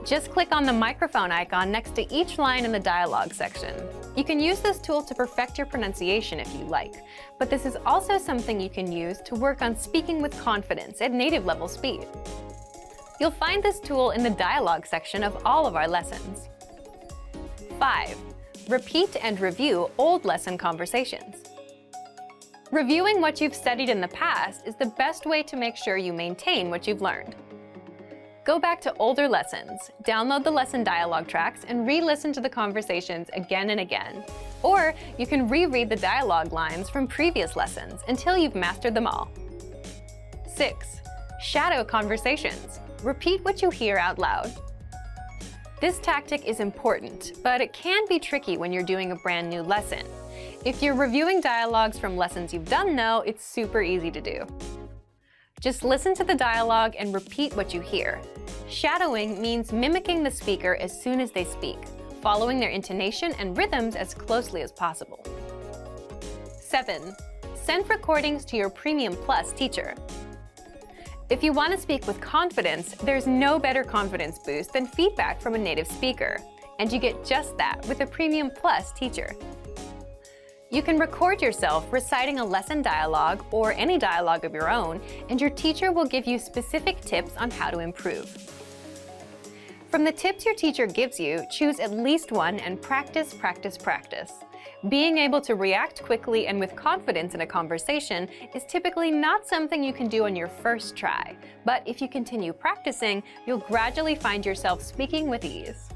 Just click on the microphone icon next to each line in the dialogue section. You can use this tool to perfect your pronunciation if you like, but this is also something you can use to work on speaking with confidence at native level speed. You'll find this tool in the dialogue section of all of our lessons. 5. Repeat and review old lesson conversations. Reviewing what you've studied in the past is the best way to make sure you maintain what you've learned. Go back to older lessons, download the lesson dialogue tracks, and re-listen to the conversations again and again. Or you can reread the dialogue lines from previous lessons until you've mastered them all. 6. Shadow conversations. Repeat what you hear out loud. This tactic is important, but it can be tricky when you're doing a brand new lesson. If you're reviewing dialogues from lessons you've done though, it's super easy to do. Just listen to the dialogue and repeat what you hear. Shadowing means mimicking the speaker as soon as they speak, following their intonation and rhythms as closely as possible. 7. Send recordings to your Premium Plus teacher. If you want to speak with confidence, there's no better confidence boost than feedback from a native speaker, and you get just that with a Premium Plus teacher. You can record yourself reciting a lesson dialogue or any dialogue of your own, and your teacher will give you specific tips on how to improve. From the tips your teacher gives you, choose at least one and practice, practice, practice. Being able to react quickly and with confidence in a conversation is typically not something you can do on your first try, but if you continue practicing, you'll gradually find yourself speaking with ease.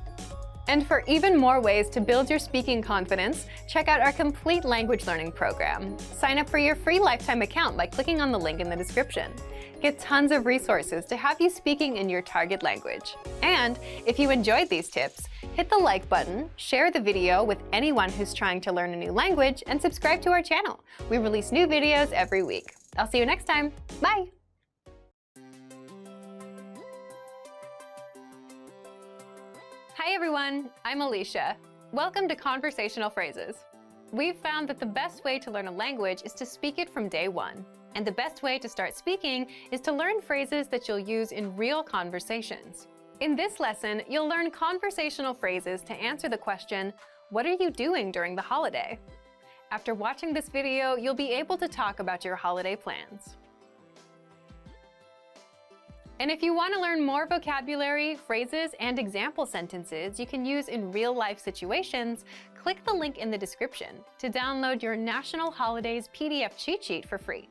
And for even more ways to build your speaking confidence, check out our complete language learning program. Sign up for your free lifetime account by clicking on the link in the description. Get tons of resources to have you speaking in your target language. And if you enjoyed these tips, hit the like button, share the video with anyone who's trying to learn a new language, and subscribe to our channel. We release new videos every week. I'll see you next time. Bye! Hi everyone, I'm Alicia. Welcome to Conversational Phrases. We've found that the best way to learn a language is to speak it from day one. And the best way to start speaking is to learn phrases that you'll use in real conversations. In this lesson, you'll learn conversational phrases to answer the question, what are you doing during the holiday? After watching this video, you'll be able to talk about your holiday plans. And if you want to learn more vocabulary, phrases, and example sentences you can use in real-life situations, click the link in the description to download your National Holidays PDF cheat sheet for free.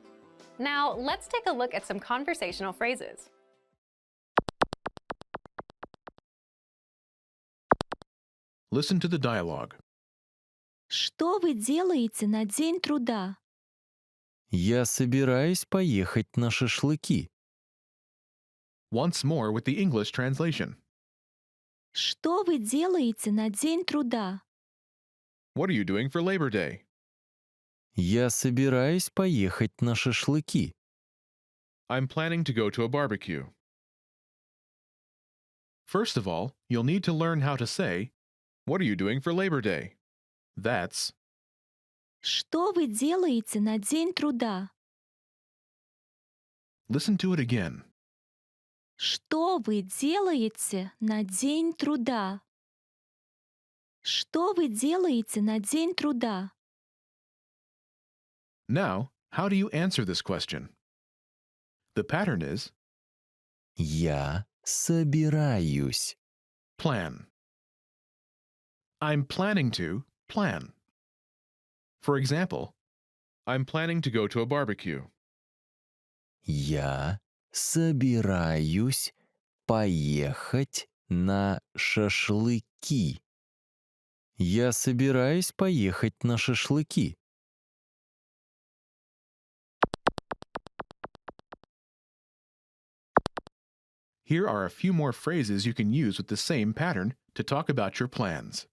Now, let's take a look at some conversational phrases. Listen to the dialogue. Что вы делаете на День труда? Я собираюсь поехать на шашлыки. Once more with the English translation. Что вы делаете на День труда? What are you doing for Labor Day? Я собираюсь поехать на шашлыки. I'm planning to go to a barbecue. First of all, you'll need to learn how to say, what are you doing for Labor Day? That's, Что вы делаете на День труда? listen to it again. Что вы делаете на День труда? Что вы делаете на День труда? Now, how do you answer this question? The pattern is Я собираюсь. plan. I'm planning to plan. For example, I'm planning to go to a barbecue. Я собираюсь поехать на шашлыки. Я собираюсь поехать на шашлыки. Here are a few more phrases you can use with the same pattern to talk about your plans.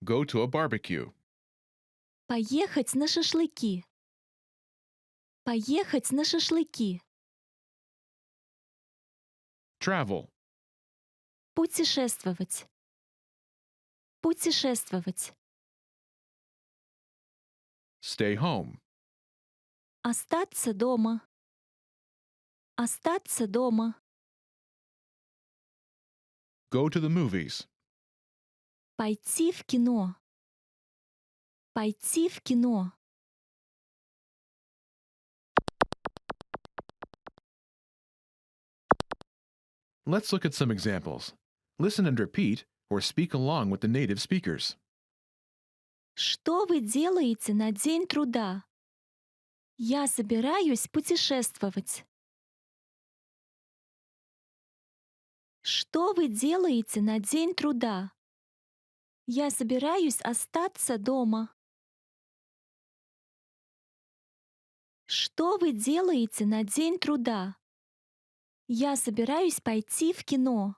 Go to a barbecue. Поехать на шашлыки. Поехать на шашлыки. Travel. Путешествовать. Путешествовать. Stay home. Остаться дома. Остаться дома. Go to the movies. Пойти в кино. Пойти в кино. Let's look at some examples. Listen and repeat or speak along with the native speakers. Что вы делаете на День труда? Я собираюсь путешествовать. Что вы делаете на День труда? Я собираюсь остаться дома. Что вы делаете на День труда? Я собираюсь пойти в кино.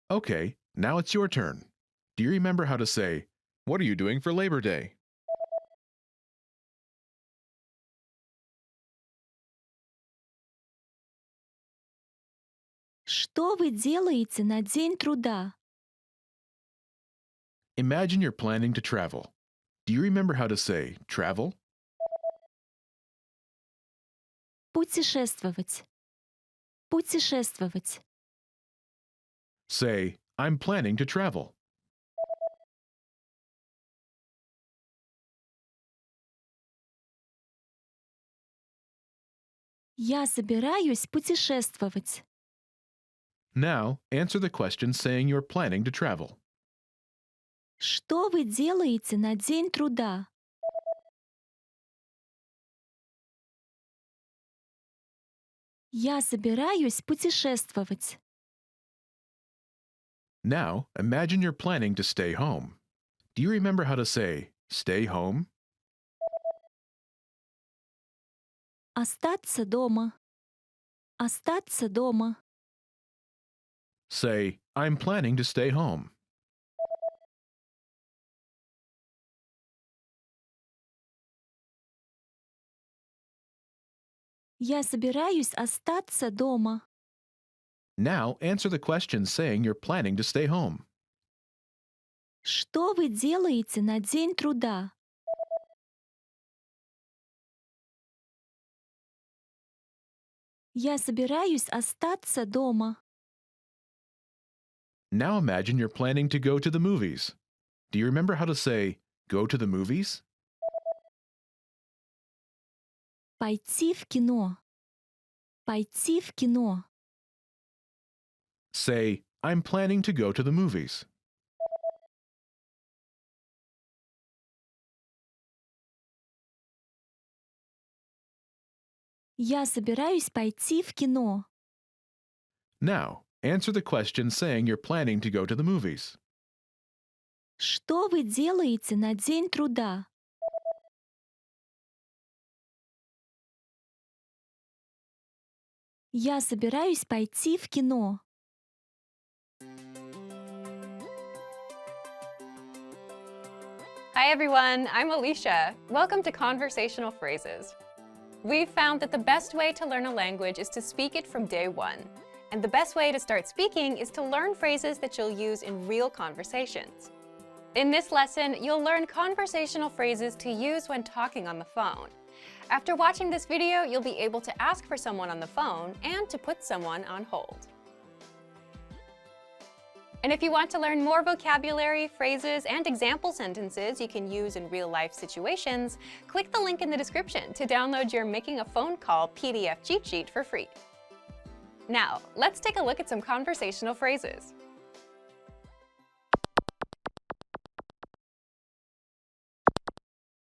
Okay, now it's your turn. Do you remember how to say, what are you doing for Labor Day? Что вы делаете на День труда? Imagine you're planning to travel. Do you remember how to say travel? Путешествовать. Путешествовать. Say, I'm planning to travel. Я собираюсь путешествовать. Now, answer the question saying you're planning to travel. Что вы делаете на День труда? Я собираюсь путешествовать. Now, imagine you're planning to stay home. Do you remember how to say stay home? Остаться дома. Остаться дома. Say, I'm planning to stay home. Я собираюсь остаться дома. Now, answer the question saying you're planning to stay home. Что вы делаете на День труда? Я собираюсь остаться дома. Now imagine you're planning to go to the movies. Do you remember how to say go to the movies? Пойти в кино. Пойти в кино. Say, I'm planning to go to the movies. Я собираюсь пойти в кино. Now, answer the question saying you're planning to go to the movies. Что вы делаете на День труда? Я собираюсь пойти в кино. Hi everyone, I'm Alicia. Welcome to Conversational Phrases. We've found that the best way to learn a language is to speak it from day one. And the best way to start speaking is to learn phrases that you'll use in real conversations. In this lesson, you'll learn conversational phrases to use when talking on the phone. After watching this video, you'll be able to ask for someone on the phone and to put someone on hold. And if you want to learn more vocabulary, phrases, and example sentences you can use in real-life situations, click the link in the description to download your Making a Phone Call PDF cheat sheet for free. Now, let's take a look at some conversational phrases.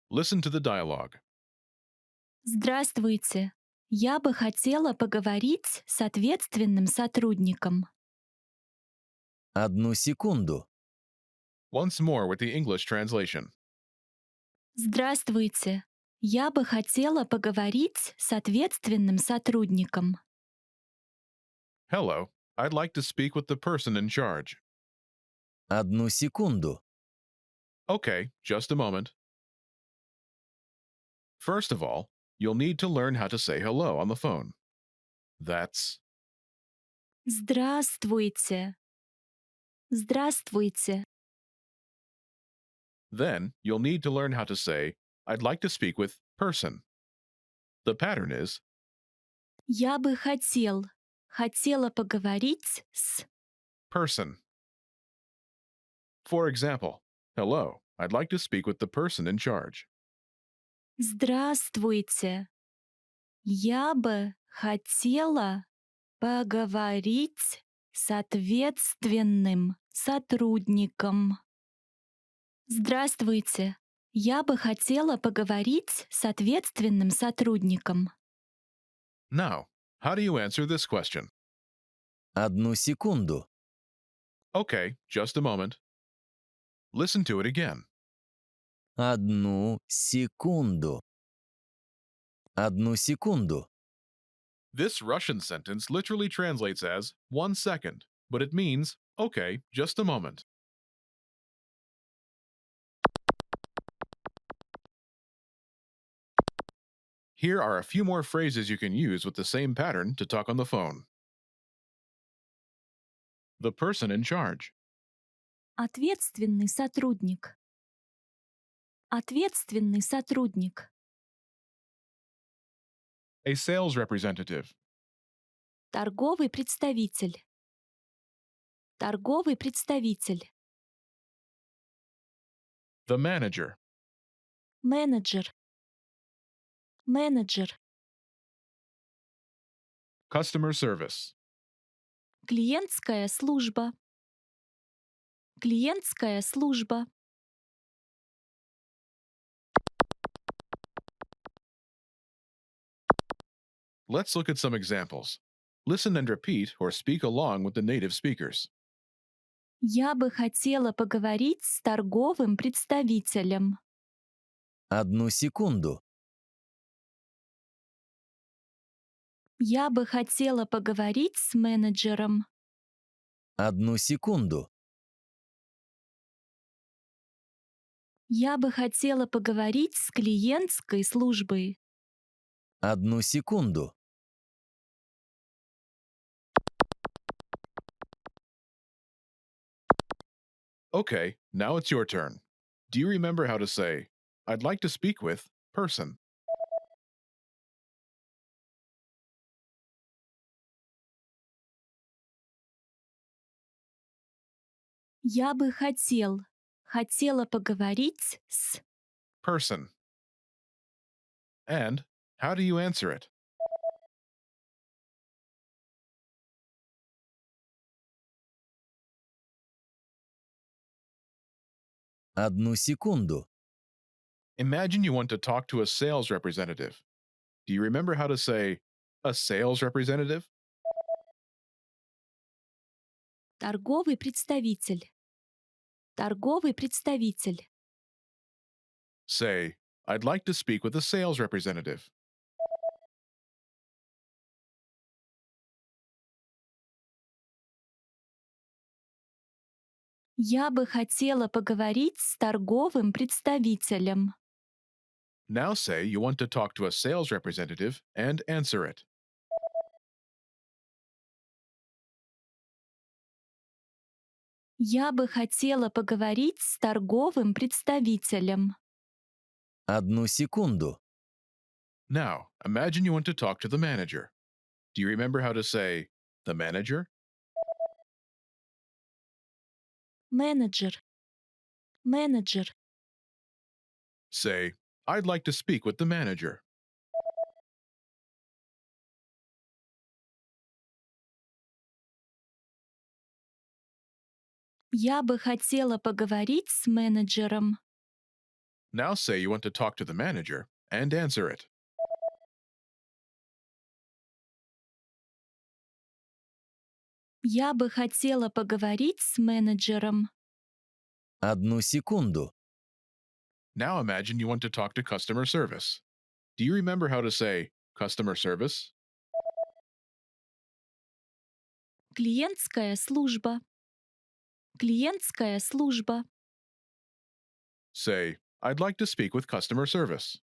Listen to the dialogue. Здравствуйте. Я бы хотела поговорить с ответственным сотрудником. Одну секунду. Once more with the English translation. Здравствуйте. Я бы хотела поговорить с ответственным сотрудником. Hello, I'd like to speak with the person in charge. Одну секунду. Okay, just a moment. First of all, you'll need to learn how to say hello on the phone. That's Здравствуйте. Здравствуйте. Then, you'll need to learn how to say, I'd like to speak with person. The pattern is, Я бы хотела поговорить с. person. For example, hello, I'd like to speak with the person in charge. Здравствуйте. Я бы хотела поговорить с ответственным сотрудником. Здравствуйте. Я бы хотела поговорить с ответственным сотрудником. Now, how do you answer this question? Одну секунду. Okay, just a moment. Listen to it again. Одну секунду. Одну секунду. This Russian sentence literally translates as 1 second, but it means, okay, just a moment. Here are a few more phrases you can use with the same pattern to talk on the phone. The person in charge. Ответственный сотрудник. Ответственный сотрудник. A sales representative. Торговый представитель. Торговый представитель. The manager. Менеджер. Менеджер. Customer service. Клиентская служба. Клиентская служба. Let's look at some examples. Listen and repeat or speak along with the native speakers. Я бы хотела поговорить с торговым представителем. Одну секунду. Я бы хотела поговорить с менеджером. Одну секунду. Я бы хотела поговорить с клиентской службой. Одну секунду. Okay, now it's your turn. Do you remember how to say, I'd like to speak with person? Я бы хотела поговорить с... person. And how do you answer it? Одну секунду. Imagine you want to talk to a sales representative. Do you remember how to say a sales representative? Торговый представитель. Торговый представитель. Say, I'd like to speak with a sales representative. Я бы хотела поговорить с торговым представителем. Now say you want to talk to a sales representative and answer it. Я бы хотела поговорить с торговым представителем. Одну секунду. Now, imagine you want to talk to the manager. Do you remember how to say the manager? Менеджер. Менеджер. Say, I'd like to speak with the manager. Я бы хотела поговорить с менеджером. Now say you want to talk to the manager and answer it. Я бы хотела поговорить с менеджером. Одну секунду. Now imagine you want to talk to customer service. Do you remember how to say customer service? Клиентская служба. Клиентская служба. Say, I'd like to speak with customer service.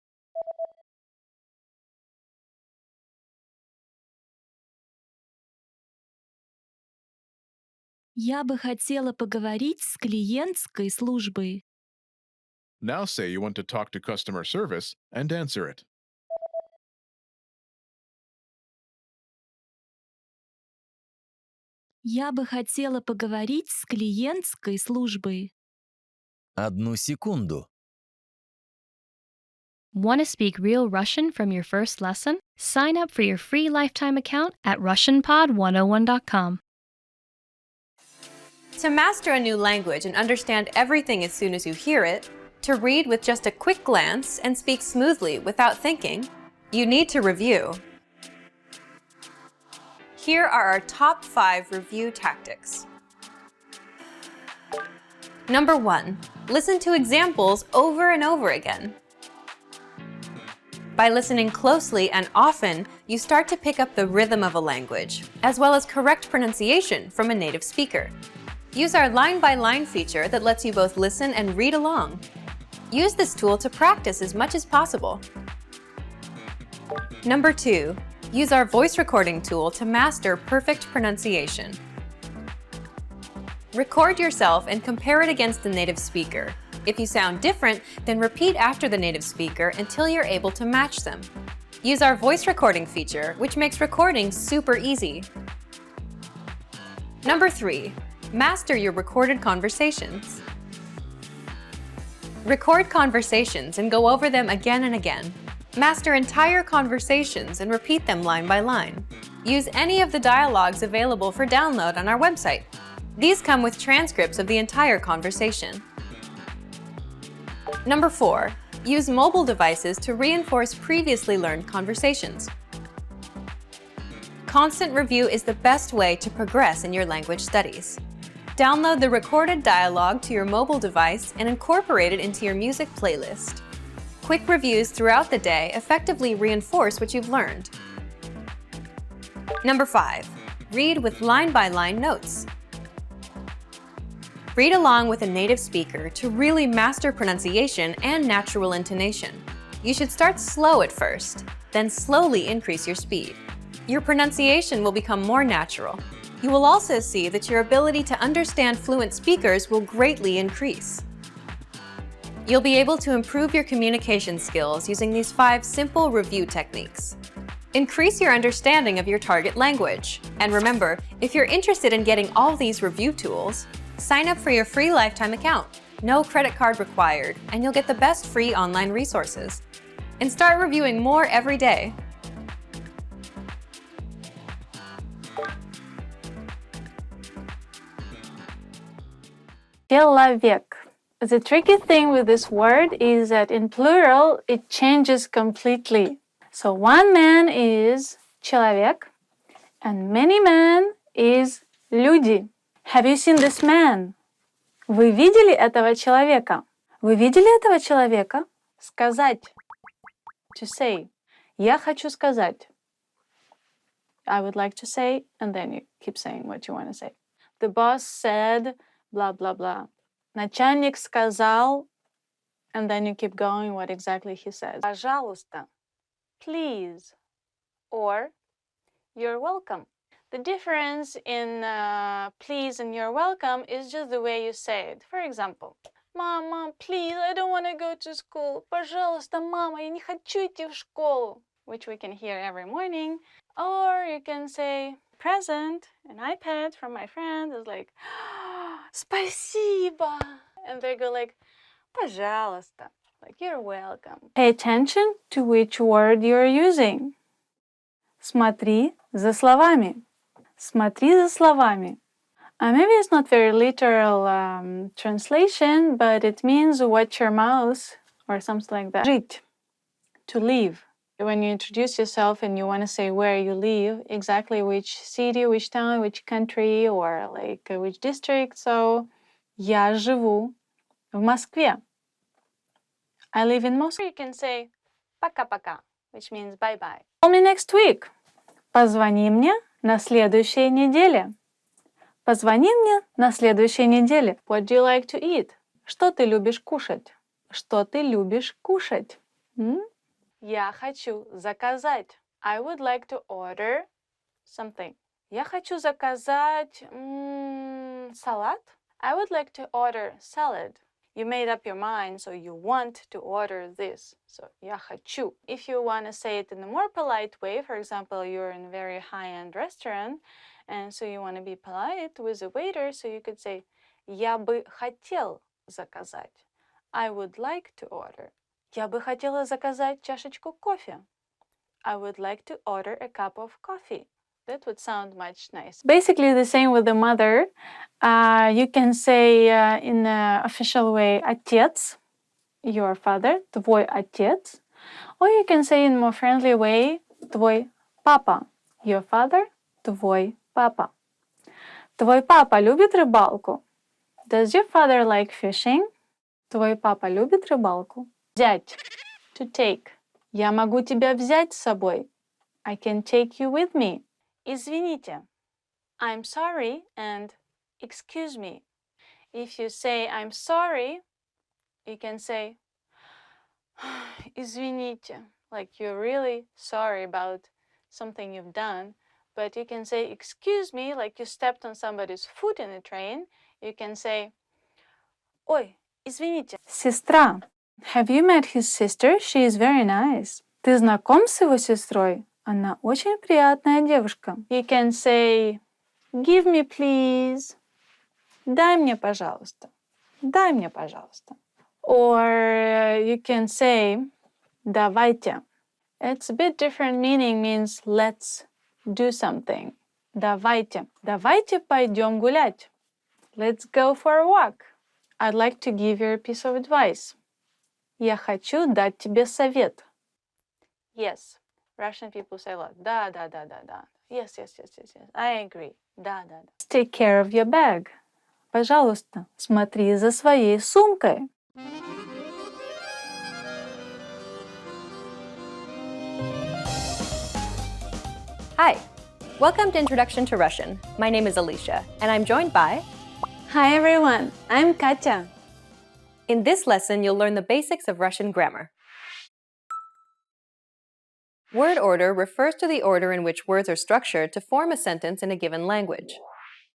Я бы хотела поговорить с клиентской службой. Now say you want to talk to customer service and answer it. Я бы хотела поговорить с клиентской службой. Одну секунду. Want to speak real Russian from your first lesson? Sign up for your free lifetime account at RussianPod101.com. To master a new language and understand everything as soon as you hear it, to read with just a quick glance and speak smoothly without thinking, you need to review. Here are our top 5 review tactics. Number 1, listen to examples over and over again. By listening closely and often, you start to pick up the rhythm of a language, as well as correct pronunciation from a native speaker. Use our line-by-line feature that lets you both listen and read along. Use this tool to practice as much as possible. Number 2, use our voice recording tool to master perfect pronunciation. Record yourself and compare it against the native speaker. If you sound different, then repeat after the native speaker until you're able to match them. Use our voice recording feature, which makes recording super easy. Number 3, master your recorded conversations. Record conversations and go over them again and again. Master entire conversations and repeat them line by line. Use any of the dialogues available for download on our website. These come with transcripts of the entire conversation. Number 4, use mobile devices to reinforce previously learned conversations. Constant review is the best way to progress in your language studies. Download the recorded dialogue to your mobile device and incorporate it into your music playlist. Quick reviews throughout the day effectively reinforce what you've learned. Number 5, read with line-by-line notes. Read along with a native speaker to really master pronunciation and natural intonation. You should start slow at first, then slowly increase your speed. Your pronunciation will become more natural. You will also see that your ability to understand fluent speakers will greatly increase. You'll be able to improve your communication skills using these 5 simple review techniques. Increase your understanding of your target language. And remember, if you're interested in getting all these review tools, Sign up for your free lifetime account. No credit card required, and you'll get the best free online resources. And start reviewing more every day. Человек. The tricky thing with this word is that in plural it changes completely. So one man is человек and many men is люди. Have you seen this man? Вы видели этого человека? Вы видели этого человека? Сказать. To say. Я хочу сказать. I would like to say, and then you keep saying what you want to say. The boss said, blah, blah, blah. Начальник сказал, and then you keep going what exactly he says. Пожалуйста. Please. Or, you're welcome. The difference in please and you're welcome is just the way you say it. For example, Mom, please, I don't want to go to school. Пожалуйста, мама, я не хочу идти в школу. Which we can hear every morning. Or you can say, present, an iPad from my friend is like, спасибо. And they go like, пожалуйста. Like, you're welcome. Pay attention to which word you're using. Смотри за словами. Смотри за словами. Maybe it's not very literal translation, but it means watch your mouth or something like that. Жить. To live. When you introduce yourself and you want to say where you live, exactly which city, which town, which country, or like which district. So, я живу в Москве. I live in Moscow. You can say пока-пока, which means bye-bye. Call me next week. Позвони мне на следующей неделе. Позвони мне на следующей неделе. What do you like to eat? Что ты любишь кушать? Что ты любишь кушать? Я хочу заказать. I would like to order something. Я хочу заказать салат. I would like to order salad. You made up your mind, so you want to order this. So, я хочу. If you want to say it in a more polite way, for example, you're in a very high-end restaurant, and so you want to be polite with the waiter, so you could say, я бы хотел заказать. I would like to order. Я бы хотела заказать чашечку кофе. I would like to order a cup of coffee. That would sound much nicer. Basically the same with the mother. You can say in an official way, отец, your father, твой отец. Or you can say in a more friendly way, твой папа, your father, твой папа. Твой папа любит рыбалку? Does your father like fishing? Твой папа любит рыбалку? Взять, to take. Я могу тебя взять с собой. I can take you with me. Извините. I'm sorry and excuse me. If you say I'm sorry, you can say извините. Like you're really sorry about something you've done. But you can say excuse me, like you stepped on somebody's foot in a train. You can say ой, извините. Сестра. Have you met his sister? She is very nice. Ты знаком с его сестрой? Она очень приятная девушка. You can say, give me please. Дай мне, пожалуйста. Дай мне, пожалуйста. Or you can say, давайте. It's a bit different meaning, means let's do something. Давайте. Давайте пойдем гулять. Let's go for a walk. I'd like to give you a piece of advice. Я хочу дать тебе совет. Yes, Russian people say a lot. Да. Yes. I agree. Да. Take care of your bag. Пожалуйста, смотри за своей сумкой. Hi, welcome to Introduction to Russian. My name is Alicia, and I'm joined by... Hi everyone, I'm Katya. In this lesson, you'll learn the basics of Russian grammar. Word order refers to the order in which words are structured to form a sentence in a given language.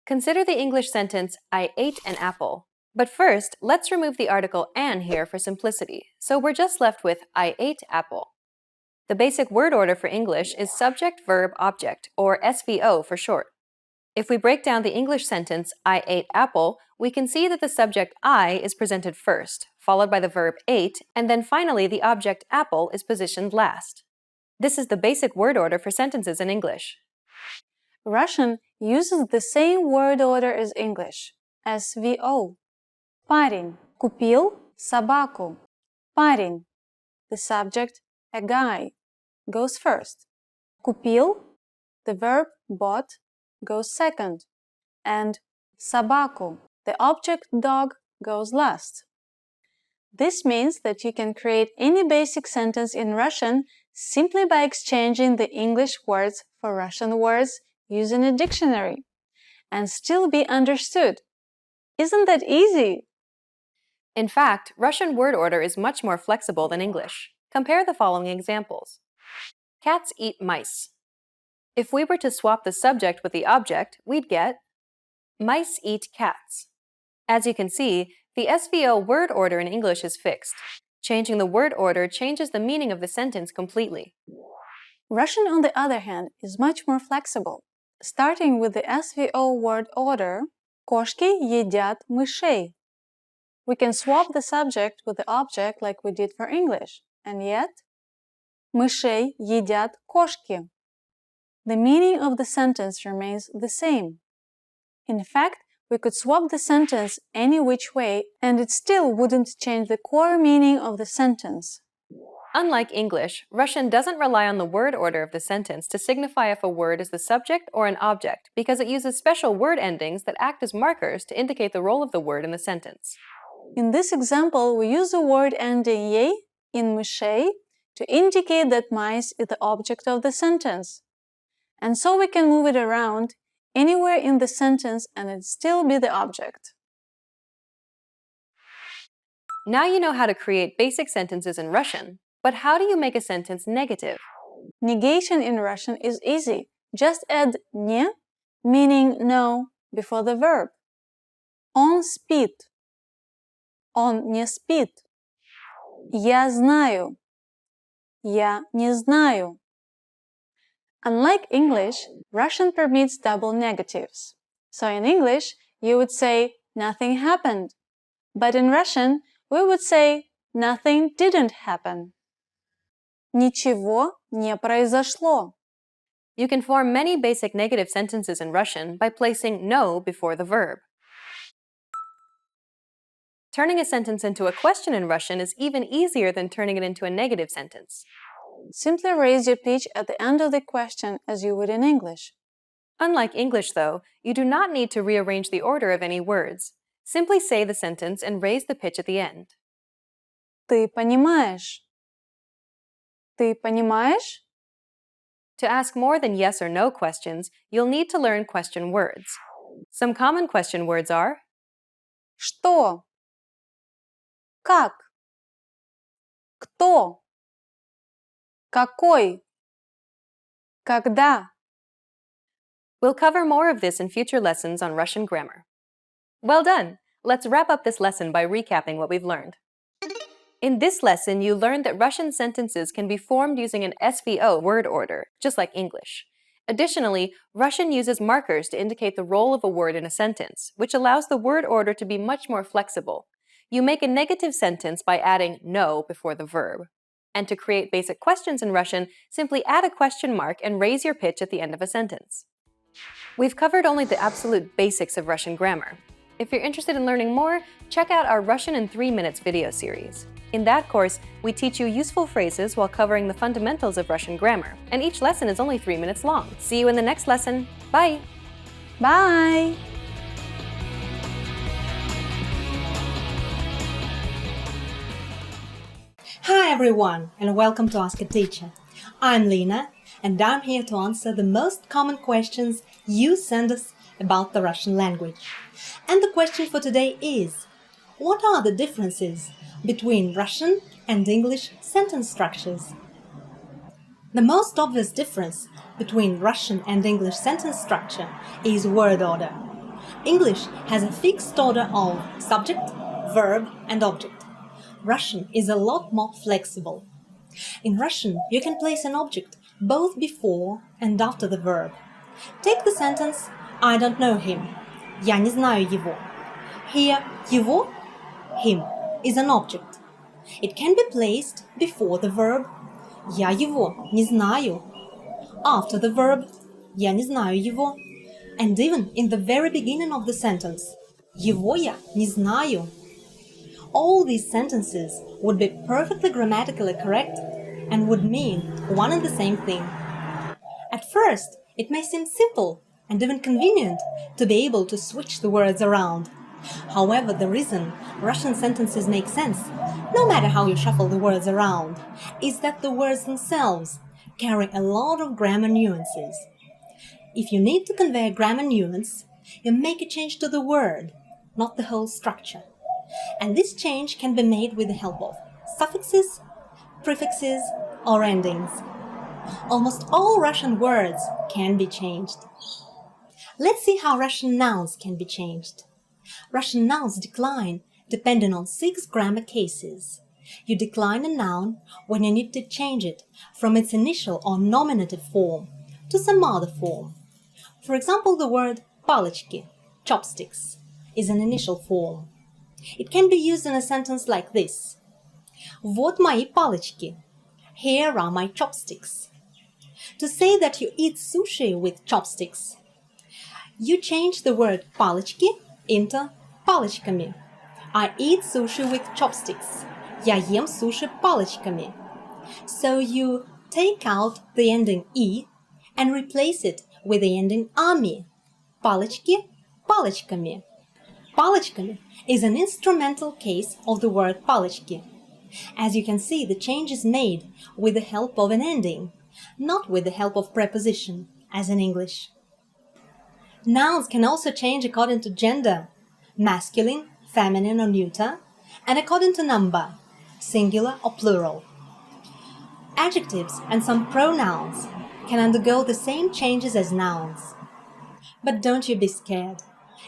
Consider the English sentence, I ate an apple. But first, let's remove the article an here for simplicity, so we're just left with I ate apple. The basic word order for English is subject, verb, object, or SVO for short. If we break down the English sentence, I ate apple, we can see that the subject I is presented first, followed by the verb ate, and then finally the object apple is positioned last. This is the basic word order for sentences in English. Russian uses the same word order as English. SVO. Парень купил собаку. Парень. The subject, a guy, goes first. Купил, the verb bought, goes second. And собаку, the object dog, goes last. This means that you can create any basic sentence in Russian simply by exchanging the English words for Russian words using a dictionary and still be understood. Isn't that easy? In fact, Russian word order is much more flexible than English. Compare the following examples. Cats eat mice. If we were to swap the subject with the object, we'd get mice eat cats. As you can see, the SVO word order in English is fixed. Changing the word order changes the meaning of the sentence completely. Russian, on the other hand, is much more flexible. Starting with the SVO word order, кошки едят мышей. We can swap the subject with the object like we did for English, and yet, мышей едят кошки. The meaning of the sentence remains the same. In fact, we could swap the sentence any which way and it still wouldn't change the core meaning of the sentence. Unlike English, Russian doesn't rely on the word order of the sentence to signify if a word is the subject or an object because it uses special word endings that act as markers to indicate the role of the word in the sentence. In this example, we use the word ending "ей" in мышей to indicate that mice is the object of the sentence. And so we can move it around anywhere in the sentence and it still be the object. Now you know how to create basic sentences in Russian, but how do you make a sentence negative? Negation in Russian is easy. Just add "не", meaning no, before the verb. Он спит. Он не спит. Я знаю. Я не знаю. Unlike English, Russian permits double negatives. So in English, you would say nothing happened. But in Russian, we would say nothing didn't happen. Ничего не произошло. You can form many basic negative sentences in Russian by placing no before the verb. Turning a sentence into a question in Russian is even easier than turning it into a negative sentence. Simply raise your pitch at the end of the question as you would in English. Unlike English, though, you do not need to rearrange the order of any words. Simply say the sentence and raise the pitch at the end. Ты понимаешь? Ты понимаешь? To ask more than yes or no questions, you'll need to learn question words. Some common question words are Что? Как? Кто? Какой? Когда? We'll cover more of this in future lessons on Russian grammar. Well done! Let's wrap up this lesson by recapping what we've learned. In this lesson, you learned that Russian sentences can be formed using an SVO word order, just like English. Additionally, Russian uses markers to indicate the role of a word in a sentence, which allows the word order to be much more flexible. You make a negative sentence by adding no before the verb. And to create basic questions in Russian, simply add a question mark and raise your pitch at the end of a sentence. We've covered only the absolute basics of Russian grammar. If you're interested in learning more, check out our Russian in 3 Minutes video series. In that course, we teach you useful phrases while covering the fundamentals of Russian grammar, and each lesson is only 3 minutes long. See you in the next lesson. Bye! Bye! Hi everyone, and welcome to Ask a Teacher. I'm Lina, and I'm here to answer the most common questions you send us about the Russian language. And the question for today is, what are the differences between Russian and English sentence structures? The most obvious difference between Russian and English sentence structure is word order. English has a fixed order of subject, verb, and object. Russian is a lot more flexible. In Russian, you can place an object both before and after the verb. Take the sentence, I don't know him. Я не знаю его. Here, его, him, is an object. It can be placed before the verb «Я его не знаю», after the verb «Я не знаю его», and even in the very beginning of the sentence «Его я не знаю». All these sentences would be perfectly grammatically correct and would mean one and the same thing. At first, it may seem simple and even convenient to be able to switch the words around. However, the reason Russian sentences make sense, no matter how you shuffle the words around, is that the words themselves carry a lot of grammar nuances. If you need to convey a grammar nuance, you make a change to the word, not the whole structure. And this change can be made with the help of suffixes, prefixes, or endings. Almost all Russian words can be changed. Let's see how Russian nouns can be changed. Russian nouns decline depending on 6 grammar cases. You decline a noun when you need to change it from its initial or nominative form to some other form. For example, the word палочки, chopsticks, is an initial form. It can be used in a sentence like this. Вот мои палочки. Here are my chopsticks. To say that you eat sushi with chopsticks, you change the word палочки into палочками. I eat sushi with chopsticks. Я ем суши палочками. So you take out the ending «и» and replace it with the ending «ами». Палочки палочками. Палочками is an instrumental case of the word палочки. As you can see, the change is made with the help of an ending, not with the help of preposition, as in English. Nouns can also change according to gender, masculine, feminine or neuter, and according to number, singular or plural. Adjectives and some pronouns can undergo the same changes as nouns. But don't you be scared.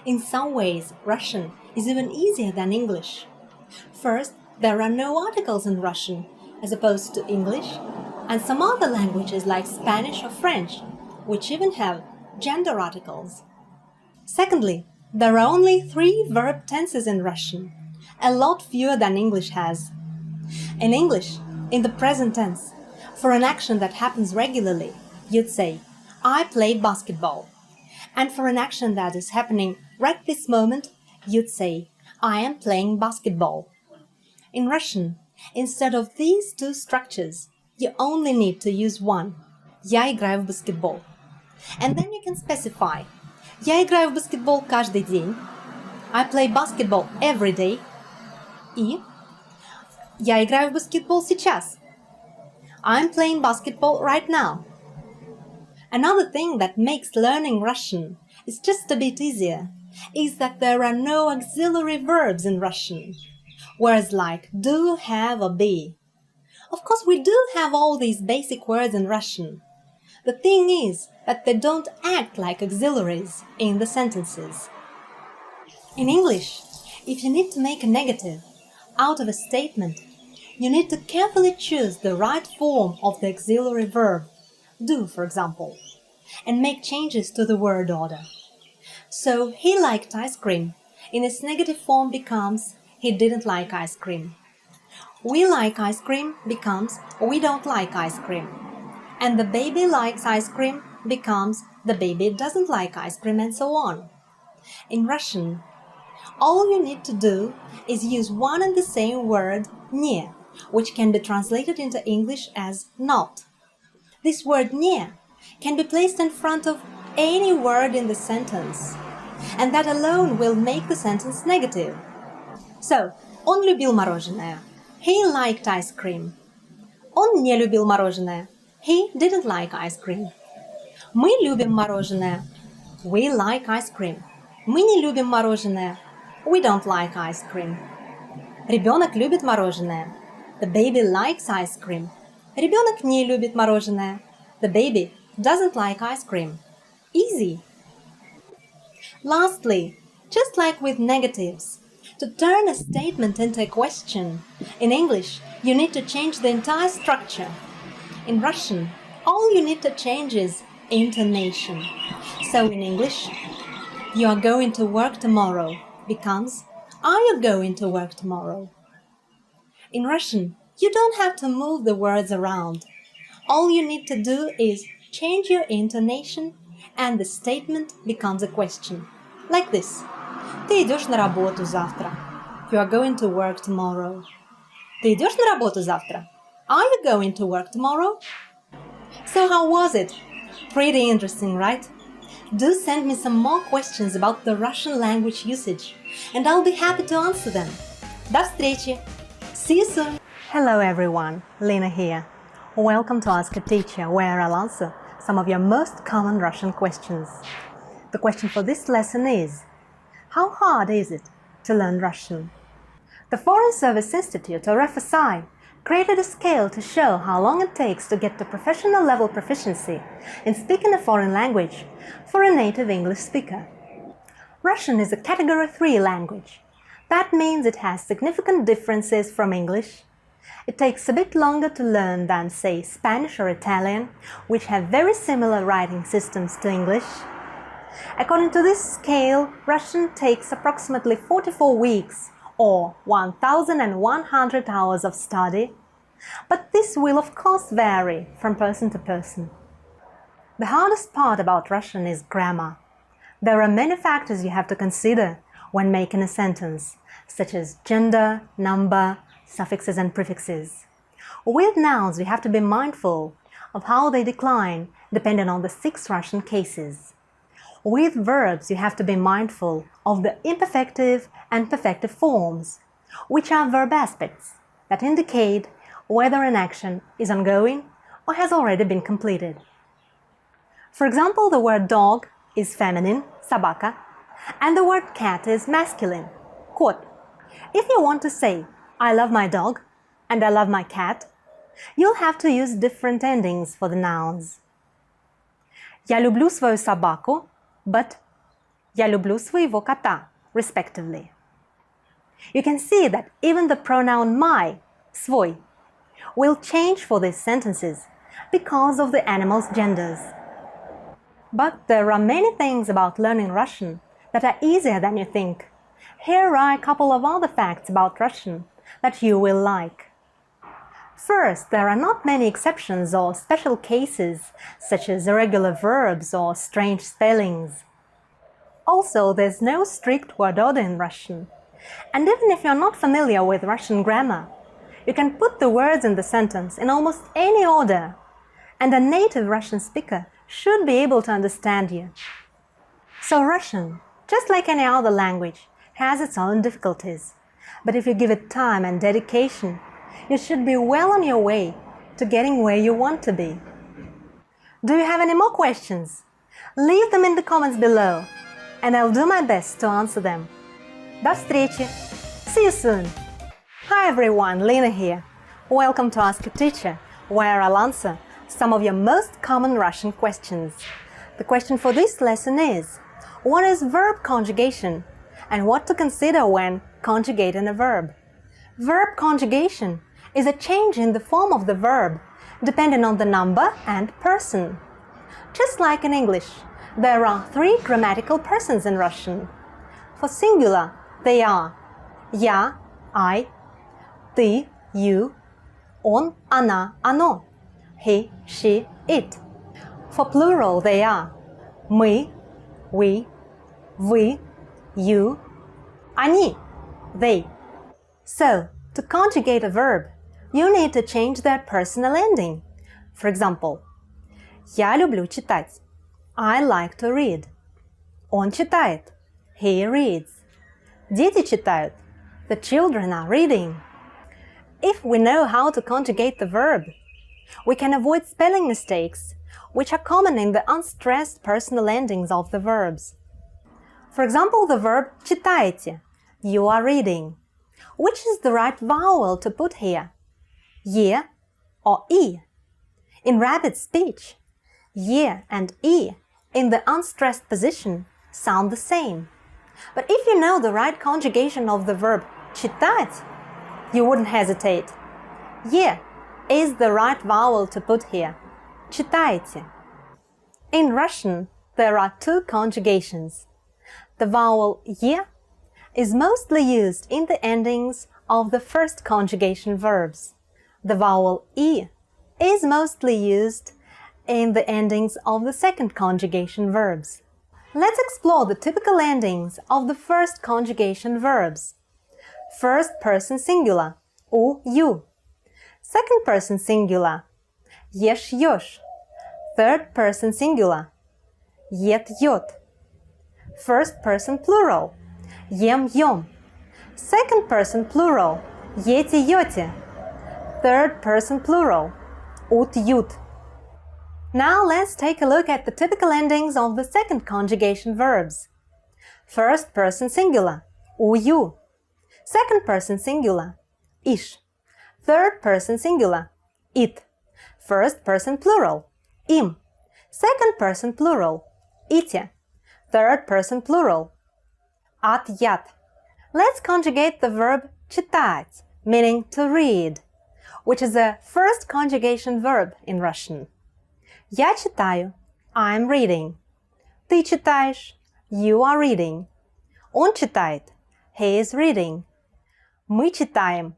In some ways, Russian is even easier than English. First, there are no articles in Russian, as opposed to English, and some other languages like Spanish or French, which even have gender articles. Secondly, there are only 3 verb tenses in Russian, a lot fewer than English has. In English, in the present tense, for an action that happens regularly, you'd say, I play basketball. And for an action that is happening right this moment, you'd say, I am playing basketball. In Russian, instead of these 2 structures, you only need to use one. Я играю в баскетбол. And then you can specify. Я играю в баскетбол каждый день. I play basketball every day. И я играю в баскетбол сейчас. I'm playing basketball right now. Another thing that makes learning Russian is just a bit easier is that there are no auxiliary verbs in Russian, words like do, have, or be. Of course, we do have all these basic words in Russian. The thing is that they don't act like auxiliaries in the sentences. In English, if you need to make a negative out of a statement, you need to carefully choose the right form of the auxiliary verb, do, for example, and make changes to the word order. So, he liked ice cream in its negative form becomes he didn't like ice cream. We like ice cream becomes we don't like ice cream. And the baby likes ice cream becomes the baby doesn't like ice cream, and so on. In Russian, all you need to do is use one and the same word не, which can be translated into English as not. This word не can be placed in front of any word in the sentence, and that alone will make the sentence negative. So, он любил мороженое. He liked ice cream. Он не любил мороженое. He didn't like ice cream. Мы любим мороженое. We like ice cream. Мы не любим мороженое. We don't like ice cream. Ребенок любит мороженое. The baby likes ice cream. Ребенок не любит мороженое. The baby doesn't like ice cream. Easy. Lastly, just like with negatives, to turn a statement into a question, in English, you need to change the entire structure. In Russian, all you need to change is intonation. So in English, You are going to work tomorrow becomes are you going to work tomorrow? In Russian, you don't have to move the words around. All you need to do is change your intonation and the statement becomes a question. Like this. Ты идешь на работу завтра. You are going to work tomorrow. Ты идешь на работу завтра? Are you going to work tomorrow? So how was it? Pretty interesting, right? Do send me some more questions about the Russian language usage, and I'll be happy to answer them. До встречи! See you soon! Hello everyone, Lena here. Welcome to Ask a Teacher, where I'll answer some of your most common Russian questions. The question for this lesson is: how hard is it to learn Russian? The Foreign Service Institute, or FSI, created a scale to show how long it takes to get to professional level proficiency in speaking a foreign language for a native English speaker. Russian is a Category 3 language. That means it has significant differences from English. It takes a bit longer to learn than, say, Spanish or Italian, which have very similar writing systems to English. According to this scale, Russian takes approximately 44 weeks, or 1,100 hours of study, but this will of course vary from person to person. The hardest part about Russian is grammar. There are many factors you have to consider when making a sentence, such as gender, number, suffixes and prefixes. With nouns, we have to be mindful of how they decline depending on the 6 Russian cases. With verbs, you have to be mindful of the imperfective and perfective forms, which are verb aspects that indicate whether an action is ongoing or has already been completed. For example, the word dog is feminine, собака, and the word cat is masculine, кот. If you want to say, I love my dog and I love my cat, you'll have to use different endings for the nouns. Я люблю свою собаку, but я люблю своего кота, respectively. You can see that even the pronoun my, свой, will change for these sentences because of the animals' genders. But there are many things about learning Russian that are easier than you think. Here are a couple of other facts about Russian that you will like. First, there are not many exceptions or special cases, such as irregular verbs or strange spellings. Also, there's no strict word order in Russian. And even if you're not familiar with Russian grammar, you can put the words in the sentence in almost any order, and a native Russian speaker should be able to understand you. So Russian, just like any other language, has its own difficulties. But if you give it time and dedication, you should be well on your way to getting where you want to be. Do you have any more questions? Leave them in the comments below, and I'll do my best to answer them. До встречи! See you soon! Hi everyone, Lena here. Welcome to Ask a Teacher, where I'll answer some of your most common Russian questions. The question for this lesson is: what is verb conjugation, and what to consider when conjugating a verb? Verb conjugation is a change in the form of the verb, depending on the number and person. Just like in English, there are 3 grammatical persons in Russian. For singular, they are я, I, ты, you, он, она, оно, he, she, it. For plural, they are мы, we, вы, you, они, they. So, to conjugate a verb, you need to change their personal ending. For example, я люблю читать. I like to read. Он читает. He reads. Дети читают. The children are reading. If we know how to conjugate the verb, we can avoid spelling mistakes, which are common in the unstressed personal endings of the verbs. For example, the verb читаете. You are reading. Which is the right vowel to put here? Е or И? In rapid speech, Е and И in the unstressed position sound the same. But if you know the right conjugation of the verb читать, you wouldn't hesitate. Е is the right vowel to put here. Читаете. In Russian, there are 2 conjugations. The vowel ye is mostly used in the endings of the first conjugation verbs. The vowel e is mostly used in the endings of the second conjugation verbs. Let's explore the typical endings of the first conjugation verbs. First person singular, u, you. Second person singular, ешь, ешь. Third person singular, ед, ет. First person plural, ем, ем. Second person plural, ете, ете. Third person plural, ut, ют. Now let's take a look at the typical endings of the second conjugation verbs. First person singular, u, you. Second person singular, ish. Third person singular, it. First person plural, im. Second person plural, ite. Third person plural, at, yat. Let's conjugate the verb читать, meaning to read, which is a first conjugation verb in Russian. Я читаю, I'm reading. Ты читаешь, you are reading. Он читает, he is reading. Мы читаем,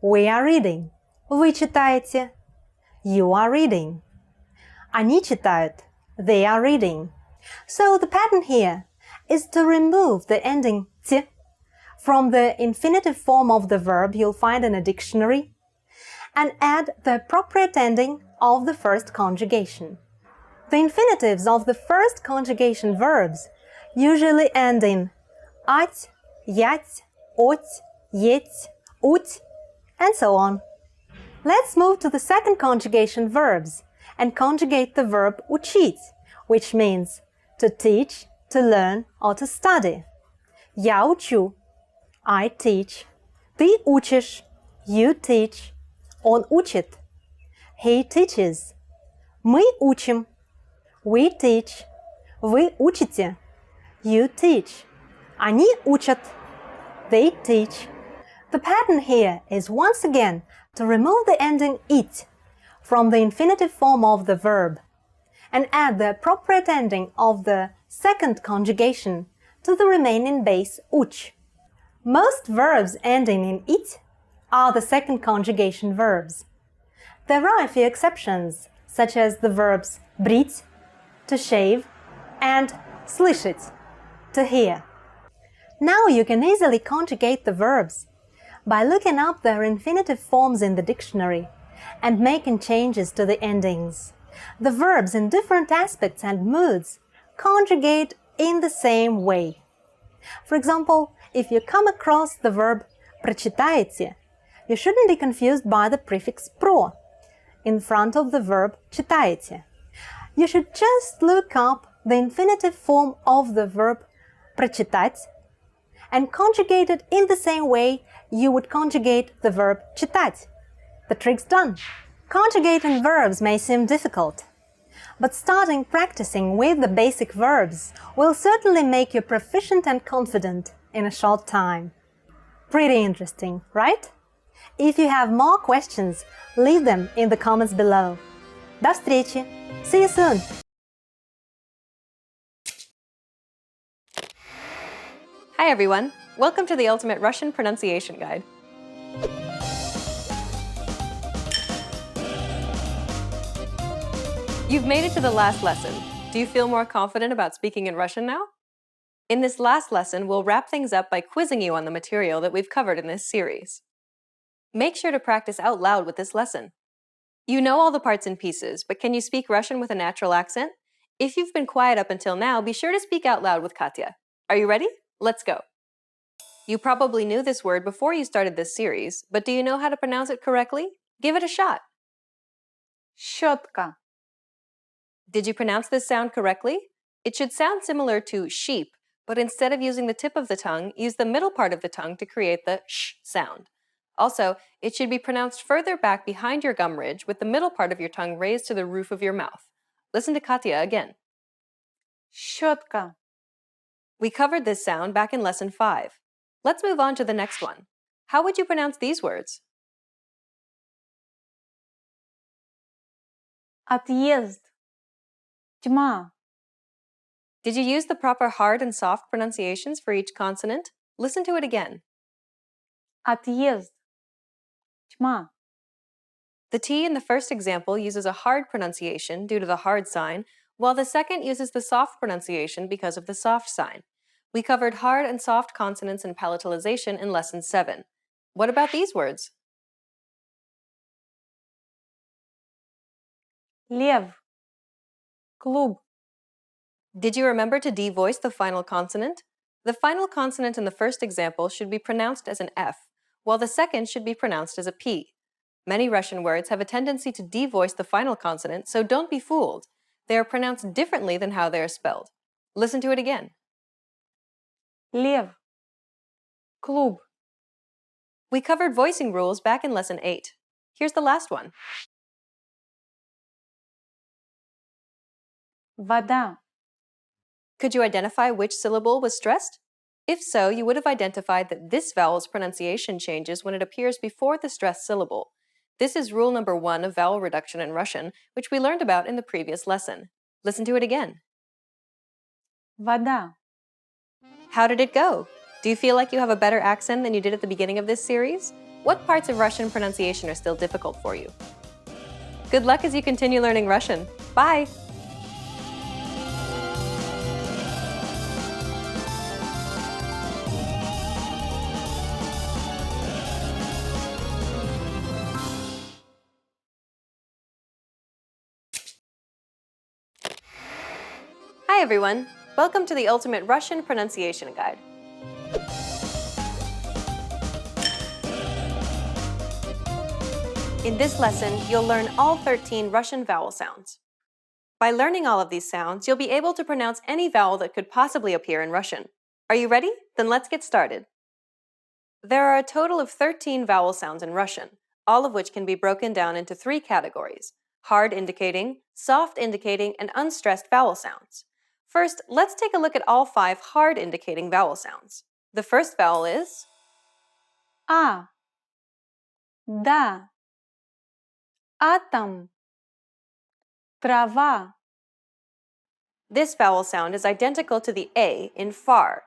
we are reading. Вы читаете, you are reading. Они читают, they are reading. So the pattern here is to remove the ending t from the infinitive form of the verb you'll find in a dictionary and add the appropriate ending of the first conjugation. The infinitives of the first conjugation verbs usually end in at, yat, ot, yet, ut, and so on. Let's move to the second conjugation verbs and conjugate the verb учить, which means to teach, to learn, or to study. Я учу, I teach. Ты учишь, you teach. Он учит, he teaches. Мы учим, we teach. Вы учите, you teach. Они учат, they teach. The pattern here is once again to remove the ending it from the infinitive form of the verb and add the appropriate ending of the second conjugation to the remaining base uch. Most verbs ending in it are the second conjugation verbs. There are a few exceptions, such as the verbs брить, to shave, and слышать, to hear. Now you can easily conjugate the verbs by looking up their infinitive forms in the dictionary and making changes to the endings. The verbs in different aspects and moods conjugate in the same way. For example, if you come across the verb прочитаете, you shouldn't be confused by the prefix про in front of the verb читаете. You should just look up the infinitive form of the verb прочитать and conjugate it in the same way you would conjugate the verb читать. The trick's done. Conjugating verbs may seem difficult, but starting practicing with the basic verbs will certainly make you proficient and confident in a short time. Pretty interesting, right? If you have more questions, leave them in the comments below. До встречи! See you soon! Hi everyone! Welcome to the Ultimate Russian Pronunciation Guide. You've made it to the last lesson. Do you feel more confident about speaking in Russian now? In this last lesson, we'll wrap things up by quizzing you on the material that we've covered in this series. Make sure to practice out loud with this lesson. You know all the parts and pieces, but can you speak Russian with a natural accent? If you've been quiet up until now, be sure to speak out loud with Katya. Are you ready? Let's go. You probably knew this word before you started this series, but do you know how to pronounce it correctly? Give it a shot. Щетка. Did you pronounce this sound correctly? It should sound similar to sheep, but instead of using the tip of the tongue, use the middle part of the tongue to create the sh sound. Also, it should be pronounced further back behind your gum ridge with the middle part of your tongue raised to the roof of your mouth. Listen to Katya again. Щетка. We covered this sound back in lesson 5. Let's move on to the next one. How would you pronounce these words? Отъезд. Тьма. Did you use the proper hard and soft pronunciations for each consonant? Listen to it again. Отъезд. Тьма. The T in the first example uses a hard pronunciation due to the hard sign, while the second uses the soft pronunciation because of the soft sign. We covered hard and soft consonants and palatalization in Lesson 7. What about these words? Лев. Клуб. Did you remember to devoice the final consonant? The final consonant in the first example should be pronounced as an F, while the second should be pronounced as a P. Many Russian words have a tendency to devoice the final consonant, so don't be fooled. They are pronounced differently than how they are spelled. Listen to it again. Лев. Клуб. We covered voicing rules back in Lesson 8. Here's the last one. Вода. Could you identify which syllable was stressed? If so, you would have identified that this vowel's pronunciation changes when it appears before the stressed syllable. This is rule number 1 of vowel reduction in Russian, which we learned about in the previous lesson. Listen to it again. Вода. How did it go? Do you feel like you have a better accent than you did at the beginning of this series? What parts of Russian pronunciation are still difficult for you? Good luck as you continue learning Russian. Bye! Hi everyone! Welcome to the Ultimate Russian Pronunciation Guide. In this lesson, you'll learn all 13 Russian vowel sounds. By learning all of these sounds, you'll be able to pronounce any vowel that could possibly appear in Russian. Are you ready? Then let's get started. There are a total of 13 vowel sounds in Russian, all of which can be broken down into 3 categories: hard indicating, soft indicating, and unstressed vowel sounds. First, let's take a look at all 5 hard indicating vowel sounds. The first vowel is А. Да. Атом. Трава. This vowel sound is identical to the A in far.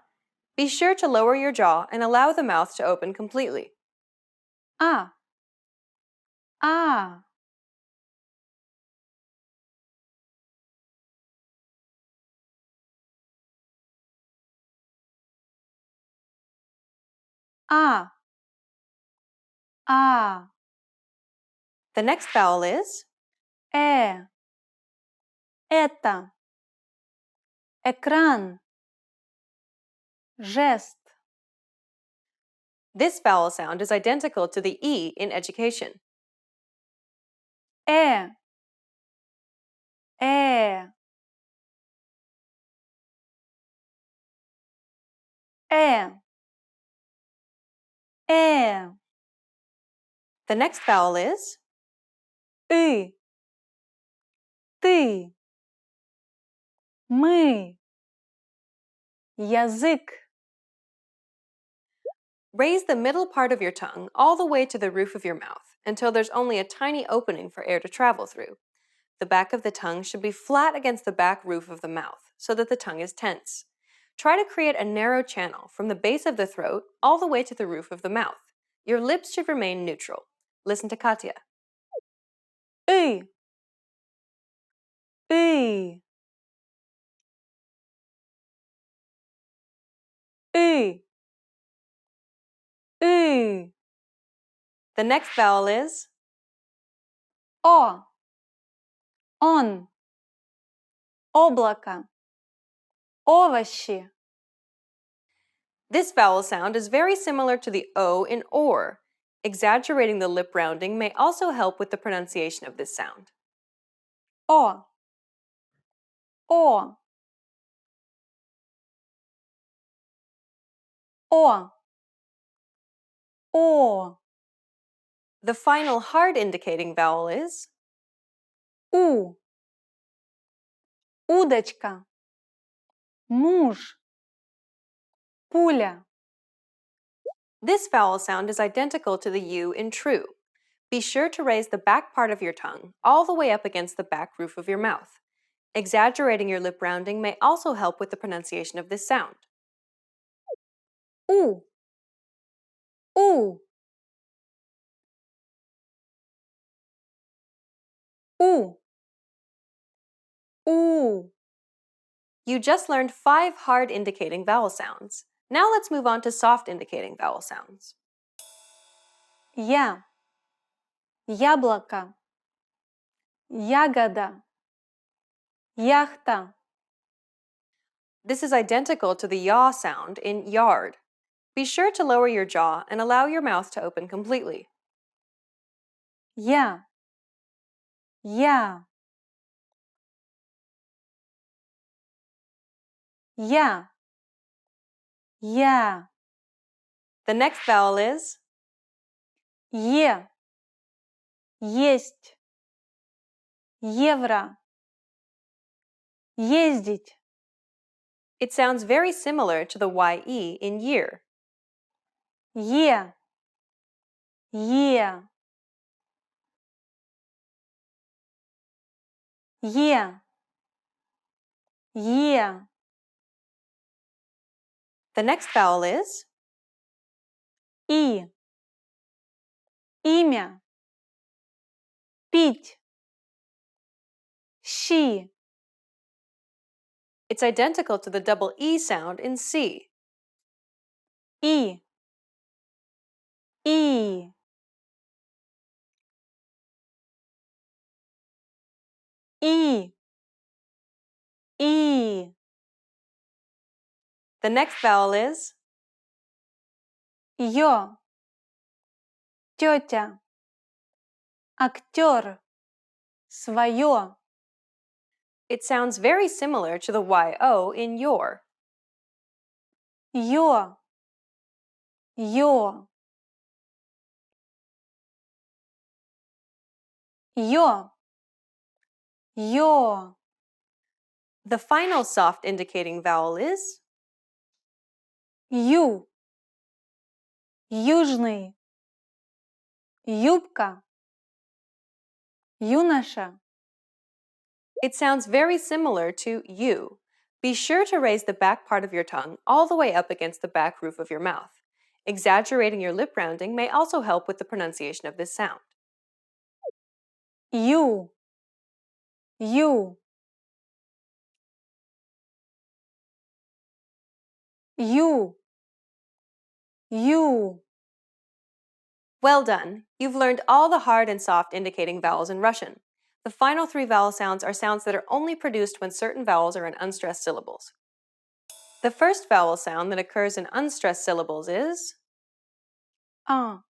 Be sure to lower your jaw and allow the mouth to open completely. А. А. А. А. The next vowel is Это. Экран. Жест. This vowel sound is identical to the E in education. Э. Э. The next vowel is Ты. Мы. Язык. Raise the middle part of your tongue all the way to the roof of your mouth until there's only a tiny opening for air to travel through. The back of the tongue should be flat against the back roof of the mouth so that the tongue is tense. Try to create a narrow channel from the base of the throat all the way to the roof of the mouth. Your lips should remain neutral. Listen to Katya. И. The next vowel is О. Он. Облако. Овощи. This vowel sound is very similar to the O in or. Exaggerating the lip rounding may also help with the pronunciation of this sound. О. О. О. The final hard indicating vowel is У. Удочка. Муж. Пуля. This vowel sound is identical to the U in true. Be sure to raise the back part of your tongue all the way up against the back roof of your mouth. Exaggerating your lip rounding may also help with the pronunciation of this sound. U. U. U. U. You just learned 5 hard indicating vowel sounds. Now let's move on to soft indicating vowel sounds. Я. Яблоко. Ягода. Яхта. This is identical to the yaw sound in yard. Be sure to lower your jaw and allow your mouth to open completely. Я. Я. Я. Я. The next vowel is Е. Есть. Евро. Ездить. It sounds very similar to the ye in year. Е. Е. Е. Е. The next vowel is И. Имя. Пить. Щи. It's identical to the double E sound in C. И. И. И. И. The next vowel is Ё. Тётя. Актер. Своё. It sounds very similar to the yo in your. Ё. Ё. Ё. Ё. The final soft indicating vowel is Ю. Южный. Юбка. Юноша. It sounds very similar to you. Be sure to raise the back part of your tongue all the way up against the back roof of your mouth. Exaggerating your lip rounding may also help with the pronunciation of this sound. Ю. Ю. Ю. Ю. Well done! You've learned all the hard and soft indicating vowels in Russian. The final 3 vowel sounds are sounds that are only produced when certain vowels are in unstressed syllables. The first vowel sound that occurs in unstressed syllables is А.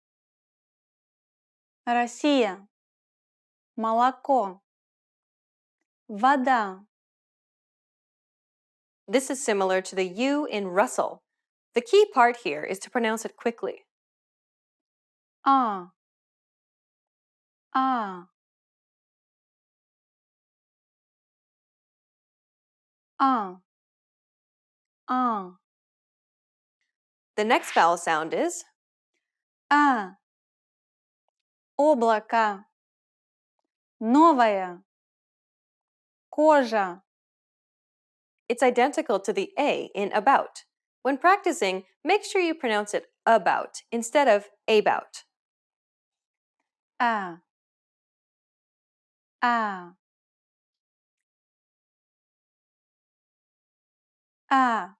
Россия. Молоко. Вода. This is similar to the U in Russell. The key part here is to pronounce it quickly. А. А. А. А. The next vowel sound is А. Облако. Новая. Кожа. It's identical to the A in about. When practicing, make sure you pronounce it about instead of about. А. А. А.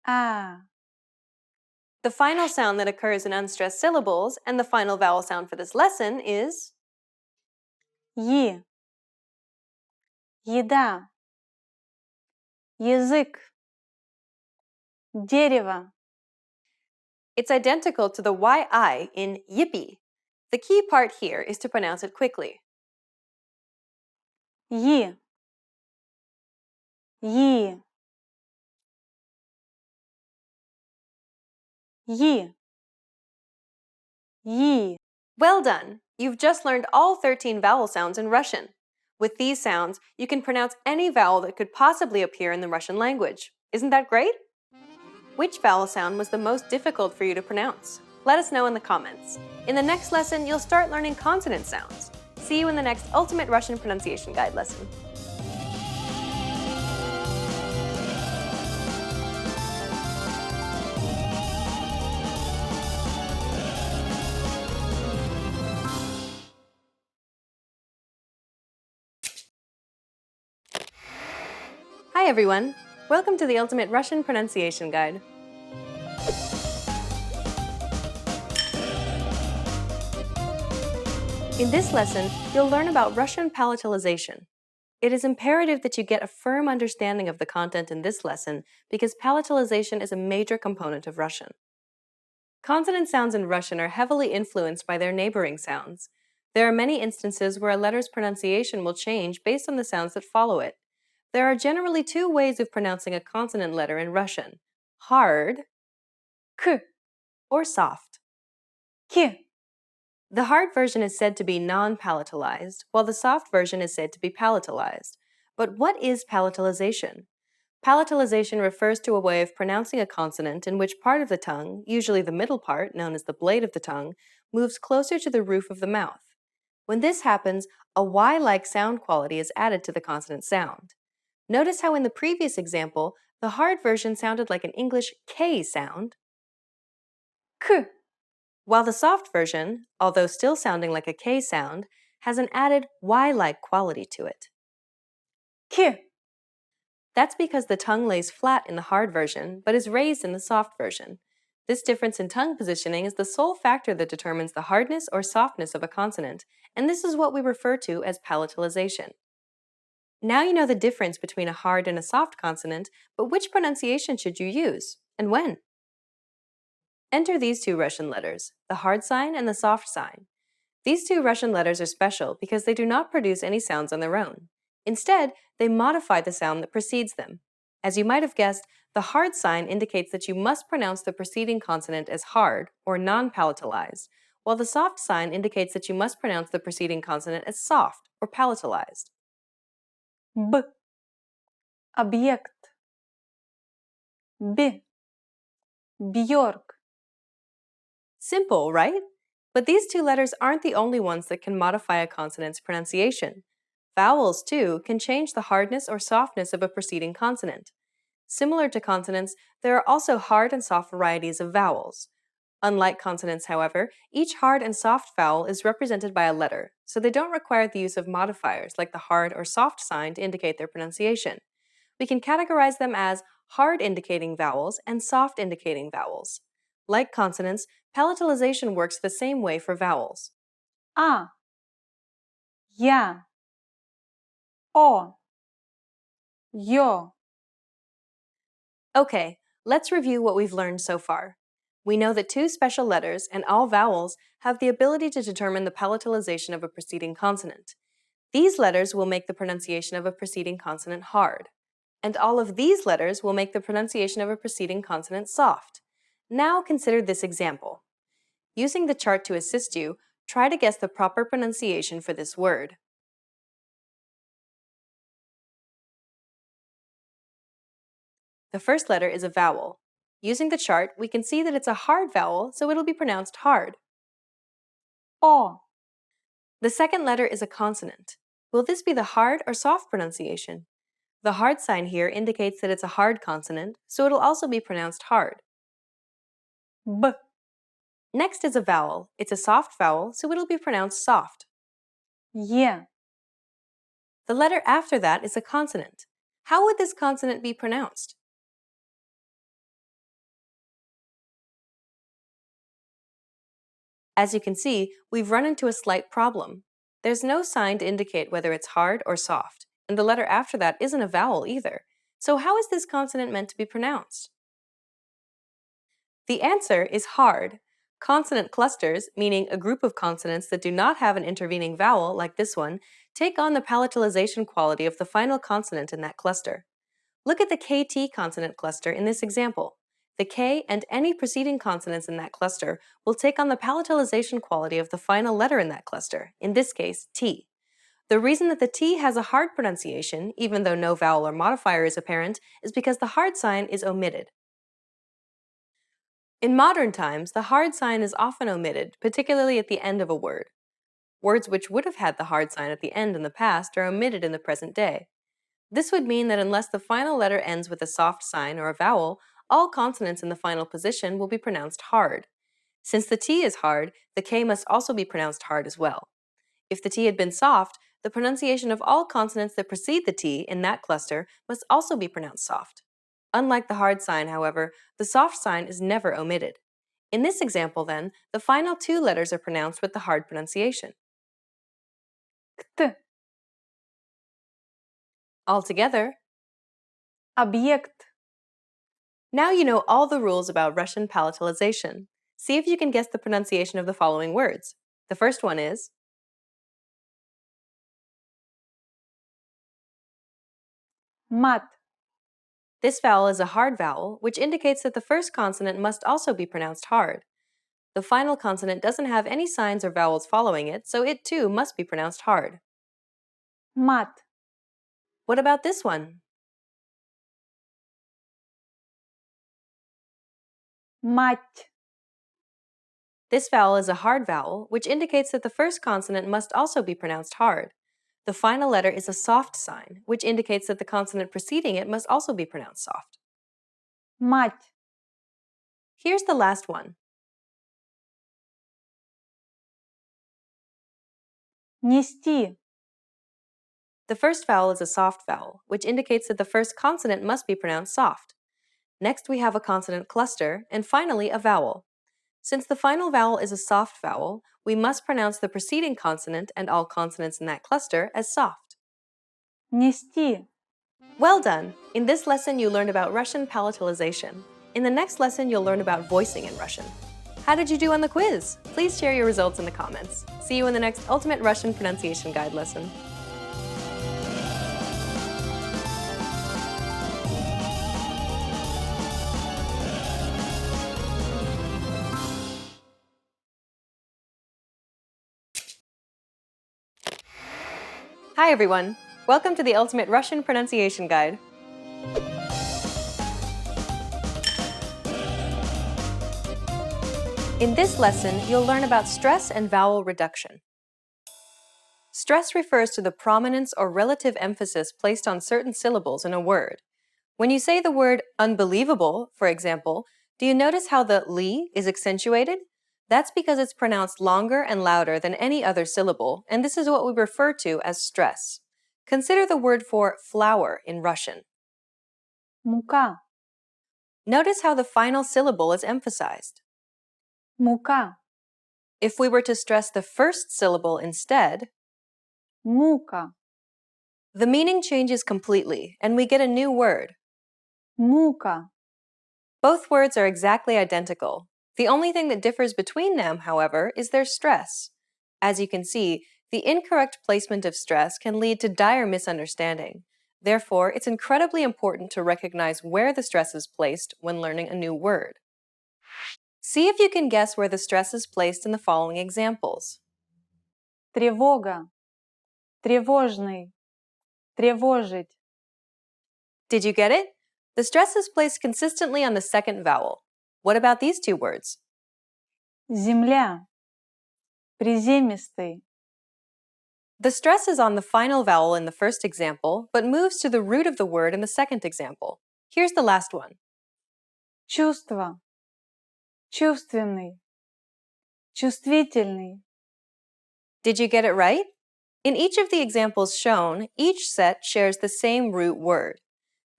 А. The final sound that occurs in unstressed syllables and the final vowel sound for this lesson is Е. Еда. Язык. Дерево. It's identical to the yi in yippee. The key part here is to pronounce it quickly. Е. Е. Е. Е. Well done! You've just learned all 13 vowel sounds in Russian. With these sounds, you can pronounce any vowel that could possibly appear in the Russian language. Isn't that great? Which vowel sound was the most difficult for you to pronounce? Let us know in the comments. In the next lesson, you'll start learning consonant sounds. See you in the next Ultimate Russian Pronunciation Guide lesson. everyone! Welcome to the Ultimate Russian Pronunciation Guide. In this lesson, you'll learn about Russian palatalization. It is imperative that you get a firm understanding of the content in this lesson because palatalization is a major component of Russian. Consonant sounds in Russian are heavily influenced by their neighboring sounds. There are many instances where a letter's pronunciation will change based on the sounds that follow it. There are generally two ways of pronouncing a consonant letter in Russian: hard, k, or soft, k. The hard version is said to be non-palatalized, while the soft version is said to be palatalized. But what is palatalization? Palatalization refers to a way of pronouncing a consonant in which part of the tongue, usually the middle part, known as the blade of the tongue, moves closer to the roof of the mouth. When this happens, a Y-like sound quality is added to the consonant sound. Notice how in the previous example, the hard version sounded like an English K sound, k, while the soft version, although still sounding like a K sound, has an added Y-like quality to it. K. That's because the tongue lays flat in the hard version, but is raised in the soft version. This difference in tongue positioning is the sole factor that determines the hardness or softness of a consonant, and this is what we refer to as palatalization. Now you know the difference between a hard and a soft consonant, but which pronunciation should you use, and when? Enter these two Russian letters, the hard sign and the soft sign. These two Russian letters are special because they do not produce any sounds on their own. Instead, they modify the sound that precedes them. As you might have guessed, the hard sign indicates that you must pronounce the preceding consonant as hard or non-palatalized, while the soft sign indicates that you must pronounce the preceding consonant as soft or palatalized. B. Объект. B. Björk. Simple, right? But these two letters aren't the only ones that can modify a consonant's pronunciation. Vowels, too, can change the hardness or softness of a preceding consonant. Similar to consonants, there are also hard and soft varieties of vowels. Unlike consonants, however, each hard and soft vowel is represented by a letter, so they don't require the use of modifiers like the hard or soft sign to indicate their pronunciation. We can categorize them as hard indicating vowels and soft indicating vowels. Like consonants, palatalization works the same way for vowels. A, ya, o, yo. Okay, let's review what we've learned so far. We know that two special letters and all vowels have the ability to determine the palatalization of a preceding consonant. These letters will make the pronunciation of a preceding consonant hard, and all of these letters will make the pronunciation of a preceding consonant soft. Now consider this example. Using the chart to assist you, try to guess the proper pronunciation for this word. The first letter is a vowel. Using the chart, we can see that it's a hard vowel, so it'll be pronounced hard. O. The second letter is a consonant. Will this be the hard or soft pronunciation? The hard sign here indicates that it's a hard consonant, so it'll also be pronounced hard. B. Next is a vowel. It's a soft vowel, so it'll be pronounced soft. Yeah. The letter after that is a consonant. How would this consonant be pronounced? As you can see, we've run into a slight problem. There's no sign to indicate whether it's hard or soft, and the letter after that isn't a vowel either. So how is this consonant meant to be pronounced? The answer is hard. Consonant clusters, meaning a group of consonants that do not have an intervening vowel, like this one, take on the palatalization quality of the final consonant in that cluster. Look at the KT consonant cluster in this example. The K and any preceding consonants in that cluster will take on the palatalization quality of the final letter in that cluster, in this case, T. The reason that the T has a hard pronunciation, even though no vowel or modifier is apparent, is because the hard sign is omitted. In modern times, the hard sign is often omitted, particularly at the end of a word. Words which would have had the hard sign at the end in the past are omitted in the present day. This would mean that unless the final letter ends with a soft sign or a vowel, all consonants in the final position will be pronounced hard. Since the T is hard, the K must also be pronounced hard as well. If the T had been soft, the pronunciation of all consonants that precede the T in that cluster must also be pronounced soft. Unlike the hard sign, however, the soft sign is never omitted. In this example, then, the final two letters are pronounced with the hard pronunciation. Kt. Altogether, Объект. now you know all the rules about Russian palatalization. See if you can guess the pronunciation of the following words. The first one is Мат. this vowel is a hard vowel, which indicates that the first consonant must also be pronounced hard. The final consonant doesn't have any signs or vowels following it, so it too must be pronounced hard. Мат. What about this one? Мать. This vowel is a hard vowel, which indicates that the first consonant must also be pronounced hard. The final letter is a soft sign, which indicates that the consonant preceding it must also be pronounced soft. Мать. Here's the last one. Нести. The first vowel is a soft vowel, which indicates that the first consonant must be pronounced soft. Next, we have a consonant cluster, and finally, a vowel. Since the final vowel is a soft vowel, we must pronounce the preceding consonant and all consonants in that cluster as soft. Нести. Well done! In this lesson, you learned about Russian palatalization. In the next lesson, you'll learn about voicing in Russian. How did you do on the quiz? Please share your results in the comments. See you in the next Ultimate Russian Pronunciation Guide lesson. Hi everyone! Welcome to the Ultimate Russian Pronunciation Guide. In this lesson, you'll learn about stress and vowel reduction. Stress refers to the prominence or relative emphasis placed on certain syllables in a word. When you say the word unbelievable, for example, do you notice how the li is accentuated? That's because it's pronounced longer and louder than any other syllable, and this is what we refer to as stress. Consider the word for flour in Russian. Мука. Notice how the final syllable is emphasized. Мука. If we were to stress the first syllable instead, Мука. the meaning changes completely, and we get a new word. Мука. Both words are exactly identical. The only thing that differs between them, however, is their stress. As you can see, the incorrect placement of stress can lead to dire misunderstanding. Therefore, it's incredibly important to recognize where the stress is placed when learning a new word. See if you can guess where the stress is placed in the following examples. Тревога. Тревожный. Тревожить. Did you get it? The stress is placed consistently on the second vowel. What about these two words? Земля. Приземистый. The stress is on the final vowel in the first example, but moves to the root of the word in the second example. Here's the last one. Чувство. Чувственный. Чувствительный. Did you get it right? In each of the examples shown, each set shares the same root word.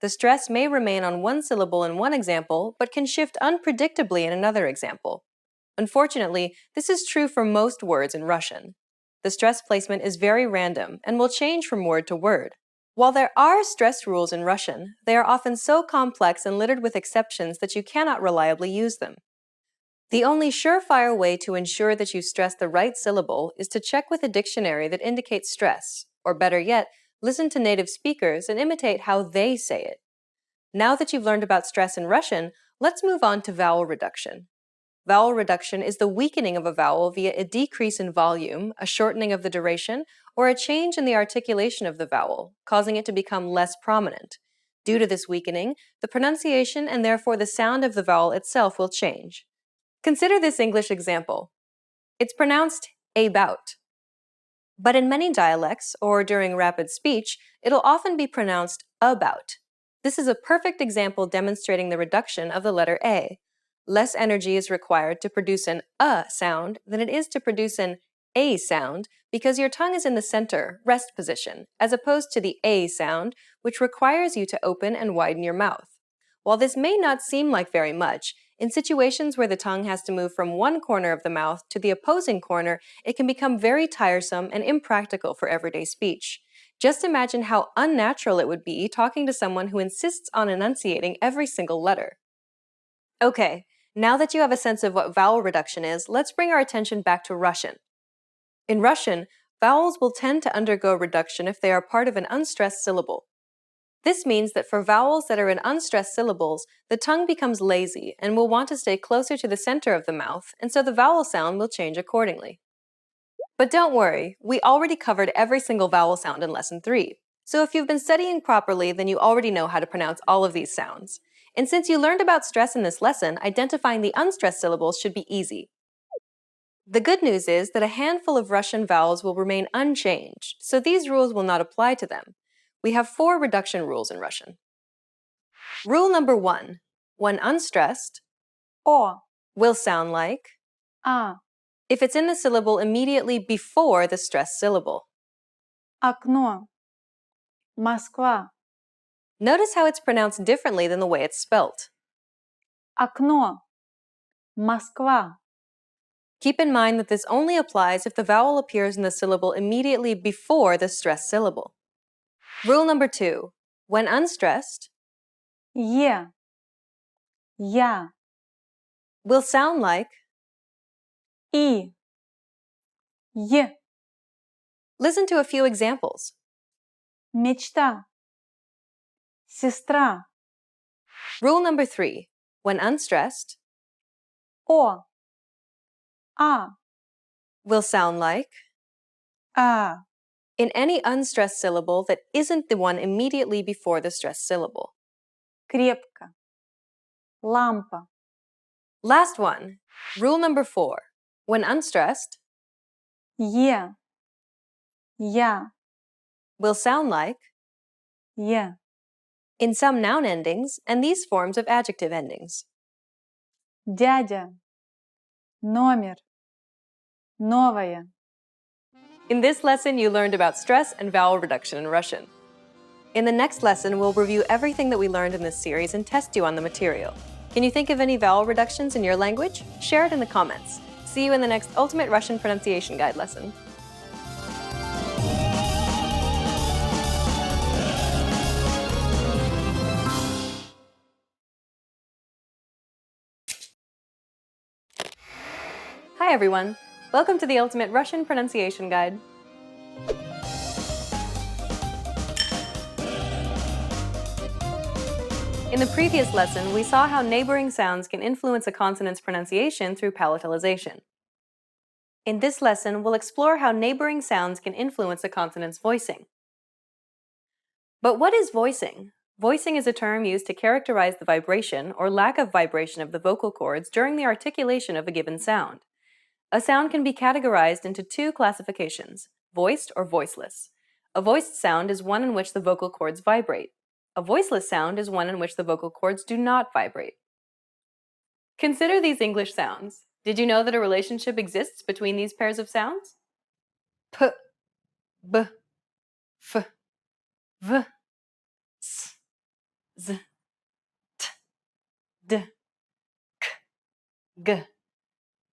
The stress may remain on one syllable in one example, but can shift unpredictably in another example. Unfortunately, this is true for most words in Russian. The stress placement is very random and will change from word to word. While there are stress rules in Russian, they are often so complex and littered with exceptions that you cannot reliably use them. The only surefire way to ensure that you stress the right syllable is to check with a dictionary that indicates stress, or better yet, listen to native speakers and imitate how they say it. Now that you've learned about stress in Russian, let's move on to vowel reduction. Vowel reduction is the weakening of a vowel via a decrease in volume, a shortening of the duration, or a change in the articulation of the vowel, causing it to become less prominent. Due to this weakening, the pronunciation and therefore the sound of the vowel itself will change. Consider this English example. It's pronounced about. But in many dialects, or during rapid speech, it'll often be pronounced about. This is a perfect example demonstrating the reduction of the letter A. Less energy is required to produce an sound than it is to produce an A sound because your tongue is in the center, rest position, as opposed to the A sound, which requires you to open and widen your mouth. While this may not seem like very much, in situations where the tongue has to move from one corner of the mouth to the opposing corner, it can become very tiresome and impractical for everyday speech. Just imagine how unnatural it would be talking to someone who insists on enunciating every single letter. Okay, now that you have a sense of what vowel reduction is, let's bring our attention back to Russian. In Russian, vowels will tend to undergo reduction if they are part of an unstressed syllable. This means that for vowels that are in unstressed syllables, the tongue becomes lazy and will want to stay closer to the center of the mouth, and so the vowel sound will change accordingly. But don't worry, we already covered every single vowel sound in Lesson 3. So if you've been studying properly, then you already know how to pronounce all of these sounds. And since you learned about stress in this lesson, identifying the unstressed syllables should be easy. The good news is that a handful of Russian vowels will remain unchanged, so these rules will not apply to them. We have 4 reduction rules in Russian. Rule number 1. When unstressed, О, will sound like А, if it's in the syllable immediately before the stressed syllable. окно, Москва, Notice how it's pronounced differently than the way it's spelt. окно, Москва, Keep in mind that this only applies if the vowel appears in the syllable immediately before the stressed syllable. Rule number 2. When unstressed, Е, Я, will sound like И, Е, listen to a few examples. мечта, сестра, Rule number 3. When unstressed, О, А, will sound like А, in any unstressed syllable that isn't the one immediately before the stressed syllable. крепко, лампа, Last one. Rule number 4. When unstressed, Е, Я, will sound like Е, in some noun endings and these forms of adjective endings. дядя, номер, новая. In this lesson, you learned about stress and vowel reduction in Russian. In the next lesson, we'll review everything that we learned in this series and test you on the material. Can you think of any vowel reductions in your language? Share it in the comments. See you in the next Ultimate Russian Pronunciation Guide lesson. Hi everyone! Welcome to the Ultimate Russian Pronunciation Guide. In the previous lesson, we saw how neighboring sounds can influence a consonant's pronunciation through palatalization. In this lesson, we'll explore how neighboring sounds can influence a consonant's voicing. But what is voicing? Voicing is a term used to characterize the vibration or lack of vibration of the vocal cords during the articulation of a given sound. A sound can be categorized into 2 classifications, voiced or voiceless. A voiced sound is one in which the vocal cords vibrate. A voiceless sound is one in which the vocal cords do not vibrate. Consider these English sounds. Did you know that a relationship exists between these pairs of sounds? P, B, F, V, S, Z, T, D, K, G.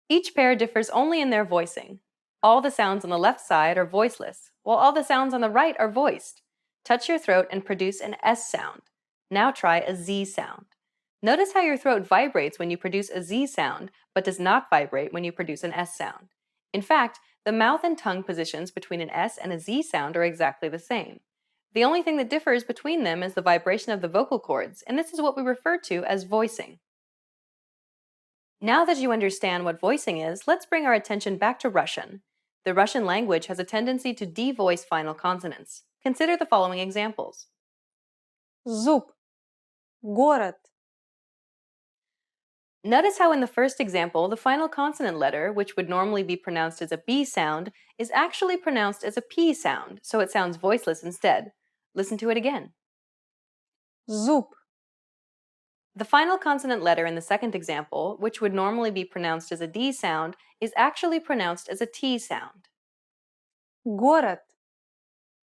Each pair differs only in their voicing. All the sounds on the left side are voiceless, while all the sounds on the right are voiced. Touch your throat and produce an S sound. Now try a Z sound. Notice how your throat vibrates when you produce a Z sound, but does not vibrate when you produce an S sound. In fact, the mouth and tongue positions between an S and a Z sound are exactly the same. The only thing that differs between them is the vibration of the vocal cords, and this is what we refer to as voicing. Now that you understand what voicing is, let's bring our attention back to Russian. The Russian language has a tendency to devoice final consonants. Consider the following examples. Зуб, город, Notice how in the first example, the final consonant letter, which would normally be pronounced as a B sound, is actually pronounced as a P sound, so it sounds voiceless instead. Listen to it again. зуб, The final consonant letter in the second example, which would normally be pronounced as a D sound, is actually pronounced as a T sound. город,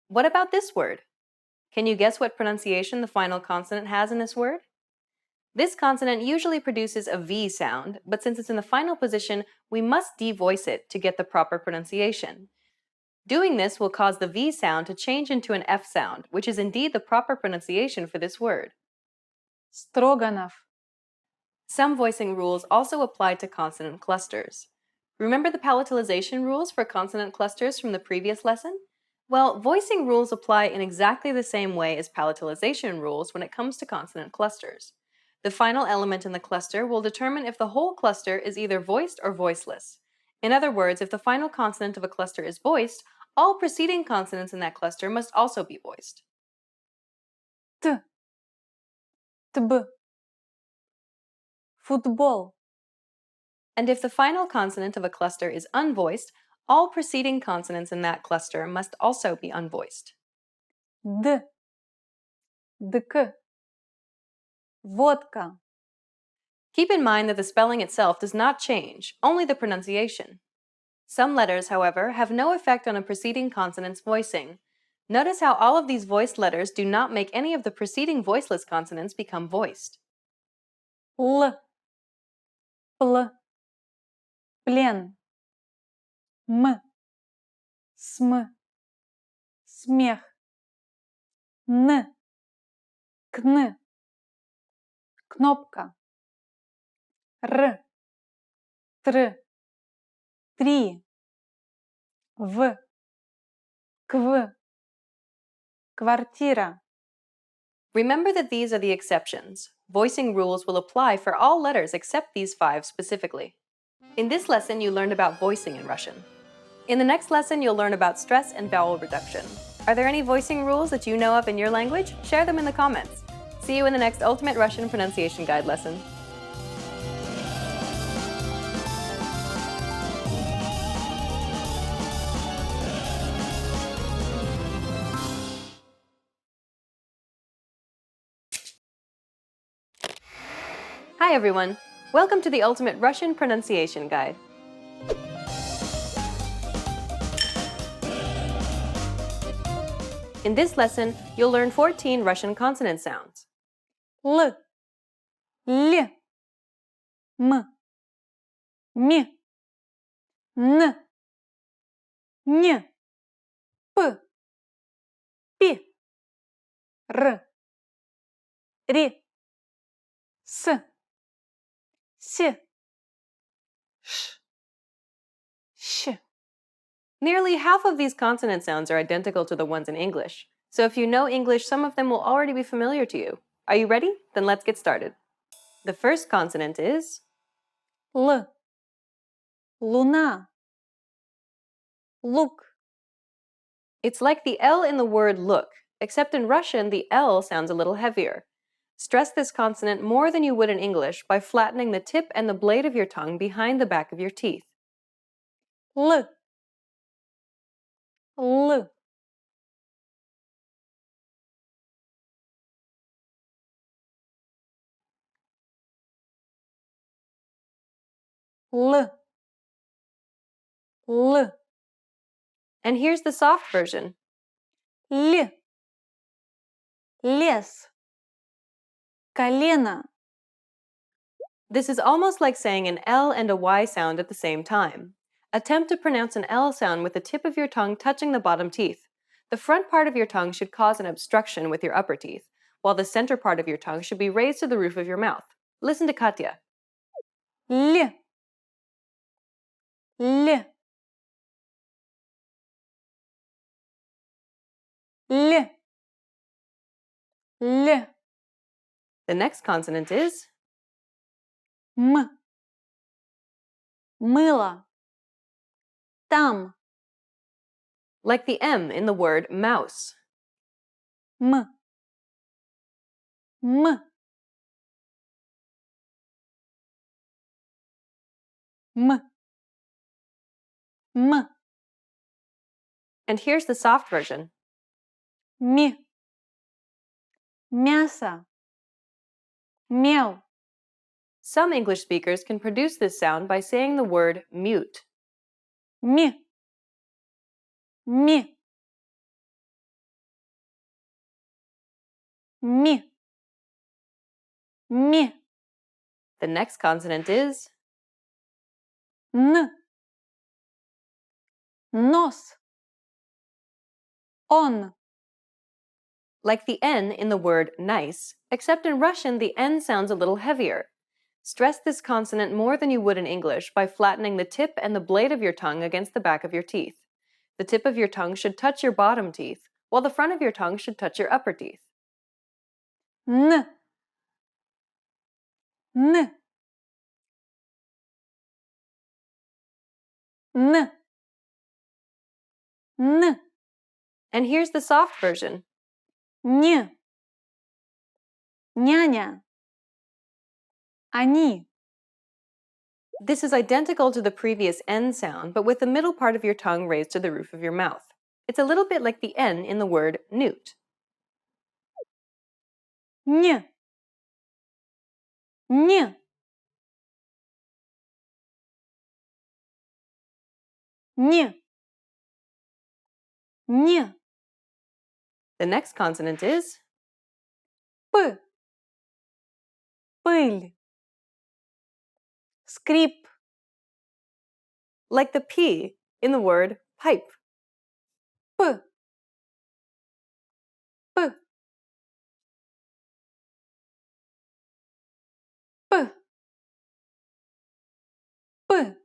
What about this word? Can you guess what pronunciation the final consonant has in this word? This consonant usually produces a V sound, but since it's in the final position, we must devoice it to get the proper pronunciation. Doing this will cause the V sound to change into an F sound, which is indeed the proper pronunciation for this word. Строганов, Some voicing rules also apply to consonant clusters. Remember the palatalization rules for consonant clusters from the previous lesson? Well, voicing rules apply in exactly the same way as palatalization rules when it comes to consonant clusters. The final element in the cluster will determine if the whole cluster is either voiced or voiceless. In other words, if the final consonant of a cluster is voiced, all preceding consonants in that cluster must also be voiced. Т, ТБ, футбол, And if the final consonant of a cluster is unvoiced, all preceding consonants in that cluster must also be unvoiced. Д, ДК, водка, Keep in mind that the spelling itself does not change, only the pronunciation. Some letters, however, have no effect on a preceding consonant's voicing. Notice how all of these voiced letters do not make any of the preceding voiceless consonants become voiced. Л, пл, плен, М, СМ, смех, Н, кн, кнопка, Р, тр, три, В, кв, квартира. Remember that these are the exceptions. Voicing rules will apply for all letters except these 5 specifically. In this lesson, you learned about voicing in Russian. In the next lesson, you'll learn about stress and vowel reduction. Are there any voicing rules that you know of in your language? Share them in the comments. See you in the next Ultimate Russian Pronunciation Guide lesson. Hi everyone! Welcome to the Ultimate Russian Pronunciation Guide. In this lesson, you'll learn 14 Russian consonant sounds. Л, Л, М, М, Н, Н, П, П, Р, Р, С, С, Ш, Щ. Nearly half of these consonant sounds are identical to the ones in English, so if you know English, some of them will already be familiar to you. Are you ready? Then let's get started. The first consonant is Л, луна, лук, It's like the L in the word look, except in Russian the L sounds a little heavier. Stress this consonant more than you would in English by flattening the tip and the blade of your tongue behind the back of your teeth. Л, Л. Л, Л, And here's the soft version. Л, лес, колено, This is almost like saying an L and a Y sound at the same time. Attempt to pronounce an L sound with the tip of your tongue touching the bottom teeth. The front part of your tongue should cause an obstruction with your upper teeth, while the center part of your tongue should be raised to the roof of your mouth. Listen to Katya. Л, Л, Л, Л, The next consonant is М, мыло, там, like the M in the word mouse. М, М, М, М, And here's the soft version. М, мясо, мел, Some English speakers can produce this sound by saying the word mute. М, Ми. Ми. Ми. The next consonant is Н. Нос. Он. like the N in the word nice, except in Russian the N sounds a little heavier. Stress this consonant more than you would in English by flattening the tip and the blade of your tongue against the back of your teeth. The tip of your tongue should touch your bottom teeth, while the front of your tongue should touch your upper teeth. Н. Н. Н. Н. And here's the soft version. Не. Няня. Они. This is identical to the previous N sound, but with the middle part of your tongue raised to the roof of your mouth. It's a little bit like the N in the word newt. Не. Не. Не. Не. The next consonant is П. Пыль. Скрип. like the P in the word pipe. П. П. П. П.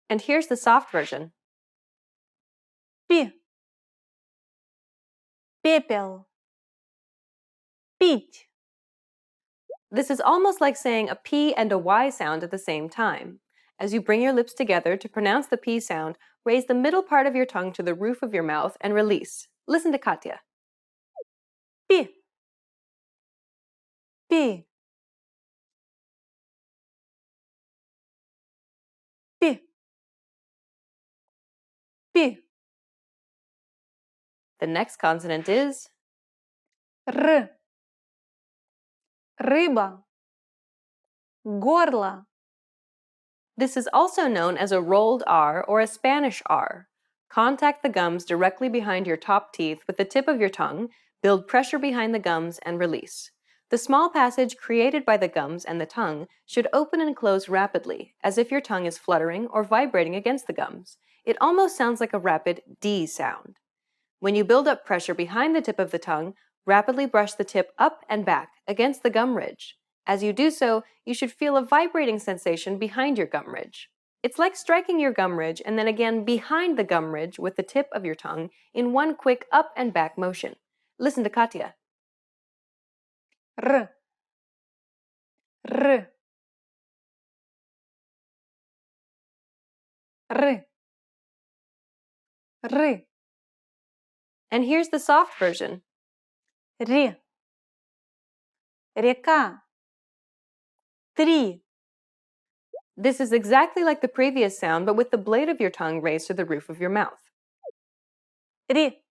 And here's the soft version. Пи. Пепел. Пить. This is almost like saying a P and a Y sound at the same time. As you bring your lips together to pronounce the P sound, raise the middle part of your tongue to the roof of your mouth and release. Listen to Katya. Пи. Пи. Пи. Пи. The next consonant is Р. Рыба. Горло. This is also known as a rolled R or a Spanish R. Contact the gums directly behind your top teeth with the tip of your tongue, build pressure behind the gums, and release. The small passage created by the gums and the tongue should open and close rapidly, as if your tongue is fluttering or vibrating against the gums. It almost sounds like a rapid D sound. When you build up pressure behind the tip of the tongue, rapidly brush the tip up and back against the gum ridge. As you do so, you should feel a vibrating sensation behind your gum ridge. It's like striking your gum ridge and then again behind the gum ridge with the tip of your tongue in one quick up and back motion. Listen to Katya. Р. Р. Р. Р. And here's the soft version. Ре. Река. Три. This is exactly like the previous sound, but with the blade of your tongue raised to the roof of your mouth. Ре.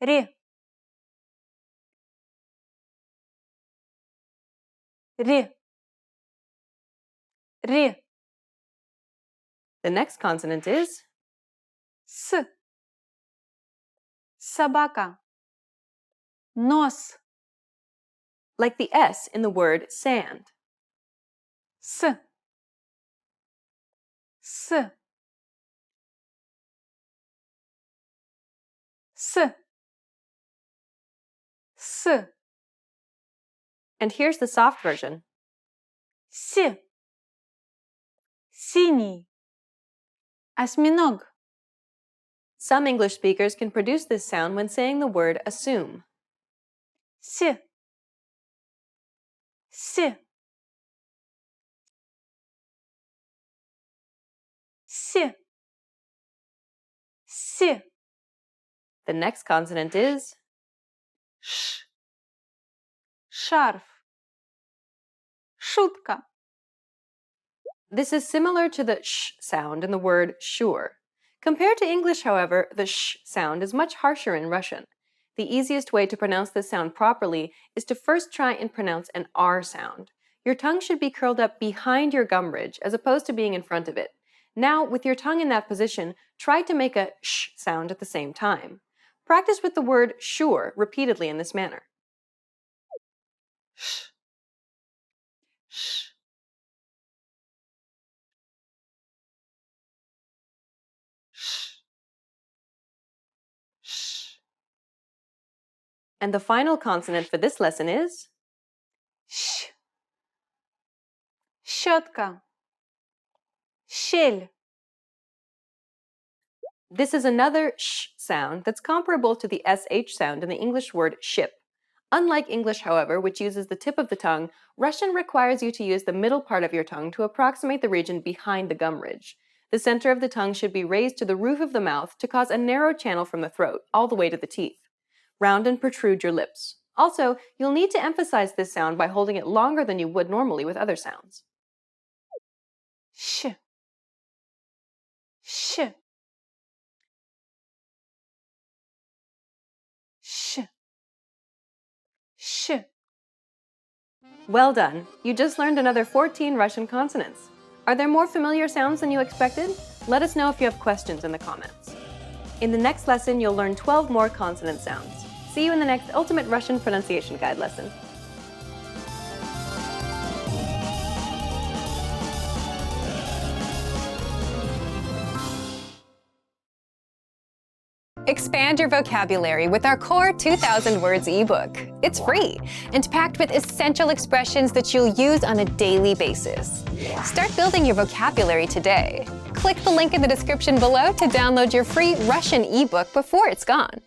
Ре. Ре. Ре. The next consonant is С. Собака. Нос. like the S in the word sand. С. С. С. С. And here's the soft version. С. Синий. Осьминог. Some English speakers can produce this sound when saying the word assume. С. С. С. С. The next consonant is Ш. Шарф. Шутка. This is similar to the sh sound in the word sure. Compared to English, however, the sh sound is much harsher in Russian. The easiest way to pronounce this sound properly is to first try and pronounce an R sound. Your tongue should be curled up behind your gum ridge as opposed to being in front of it. Now, with your tongue in that position, try to make a sh sound at the same time. Practice with the word sure repeatedly in this manner. Sh. Sh. Sh. Sh. And the final consonant for this lesson is Sh. Щетка. Щель. This is another sh sound that's comparable to the sh sound in the English word ship. Unlike English, however, which uses the tip of the tongue, Russian requires you to use the middle part of your tongue to approximate the region behind the gum ridge. The center of the tongue should be raised to the roof of the mouth to cause a narrow channel from the throat all the way to the teeth. Round and protrude your lips. Also, you'll need to emphasize this sound by holding it longer than you would normally with other sounds. Sh. Sh. Sh. Sh. Well done! You just learned another 14 Russian consonants. Are there more familiar sounds than you expected? Let us know if you have questions in the comments. In the next lesson, you'll learn 12 more consonant sounds. See you in the next Ultimate Russian Pronunciation Guide lesson. Expand your vocabulary with our Core 2000 Words ebook. It's free and packed with essential expressions that you'll use on a daily basis. Start building your vocabulary today. Click the link in the description below to download your free Russian ebook before it's gone.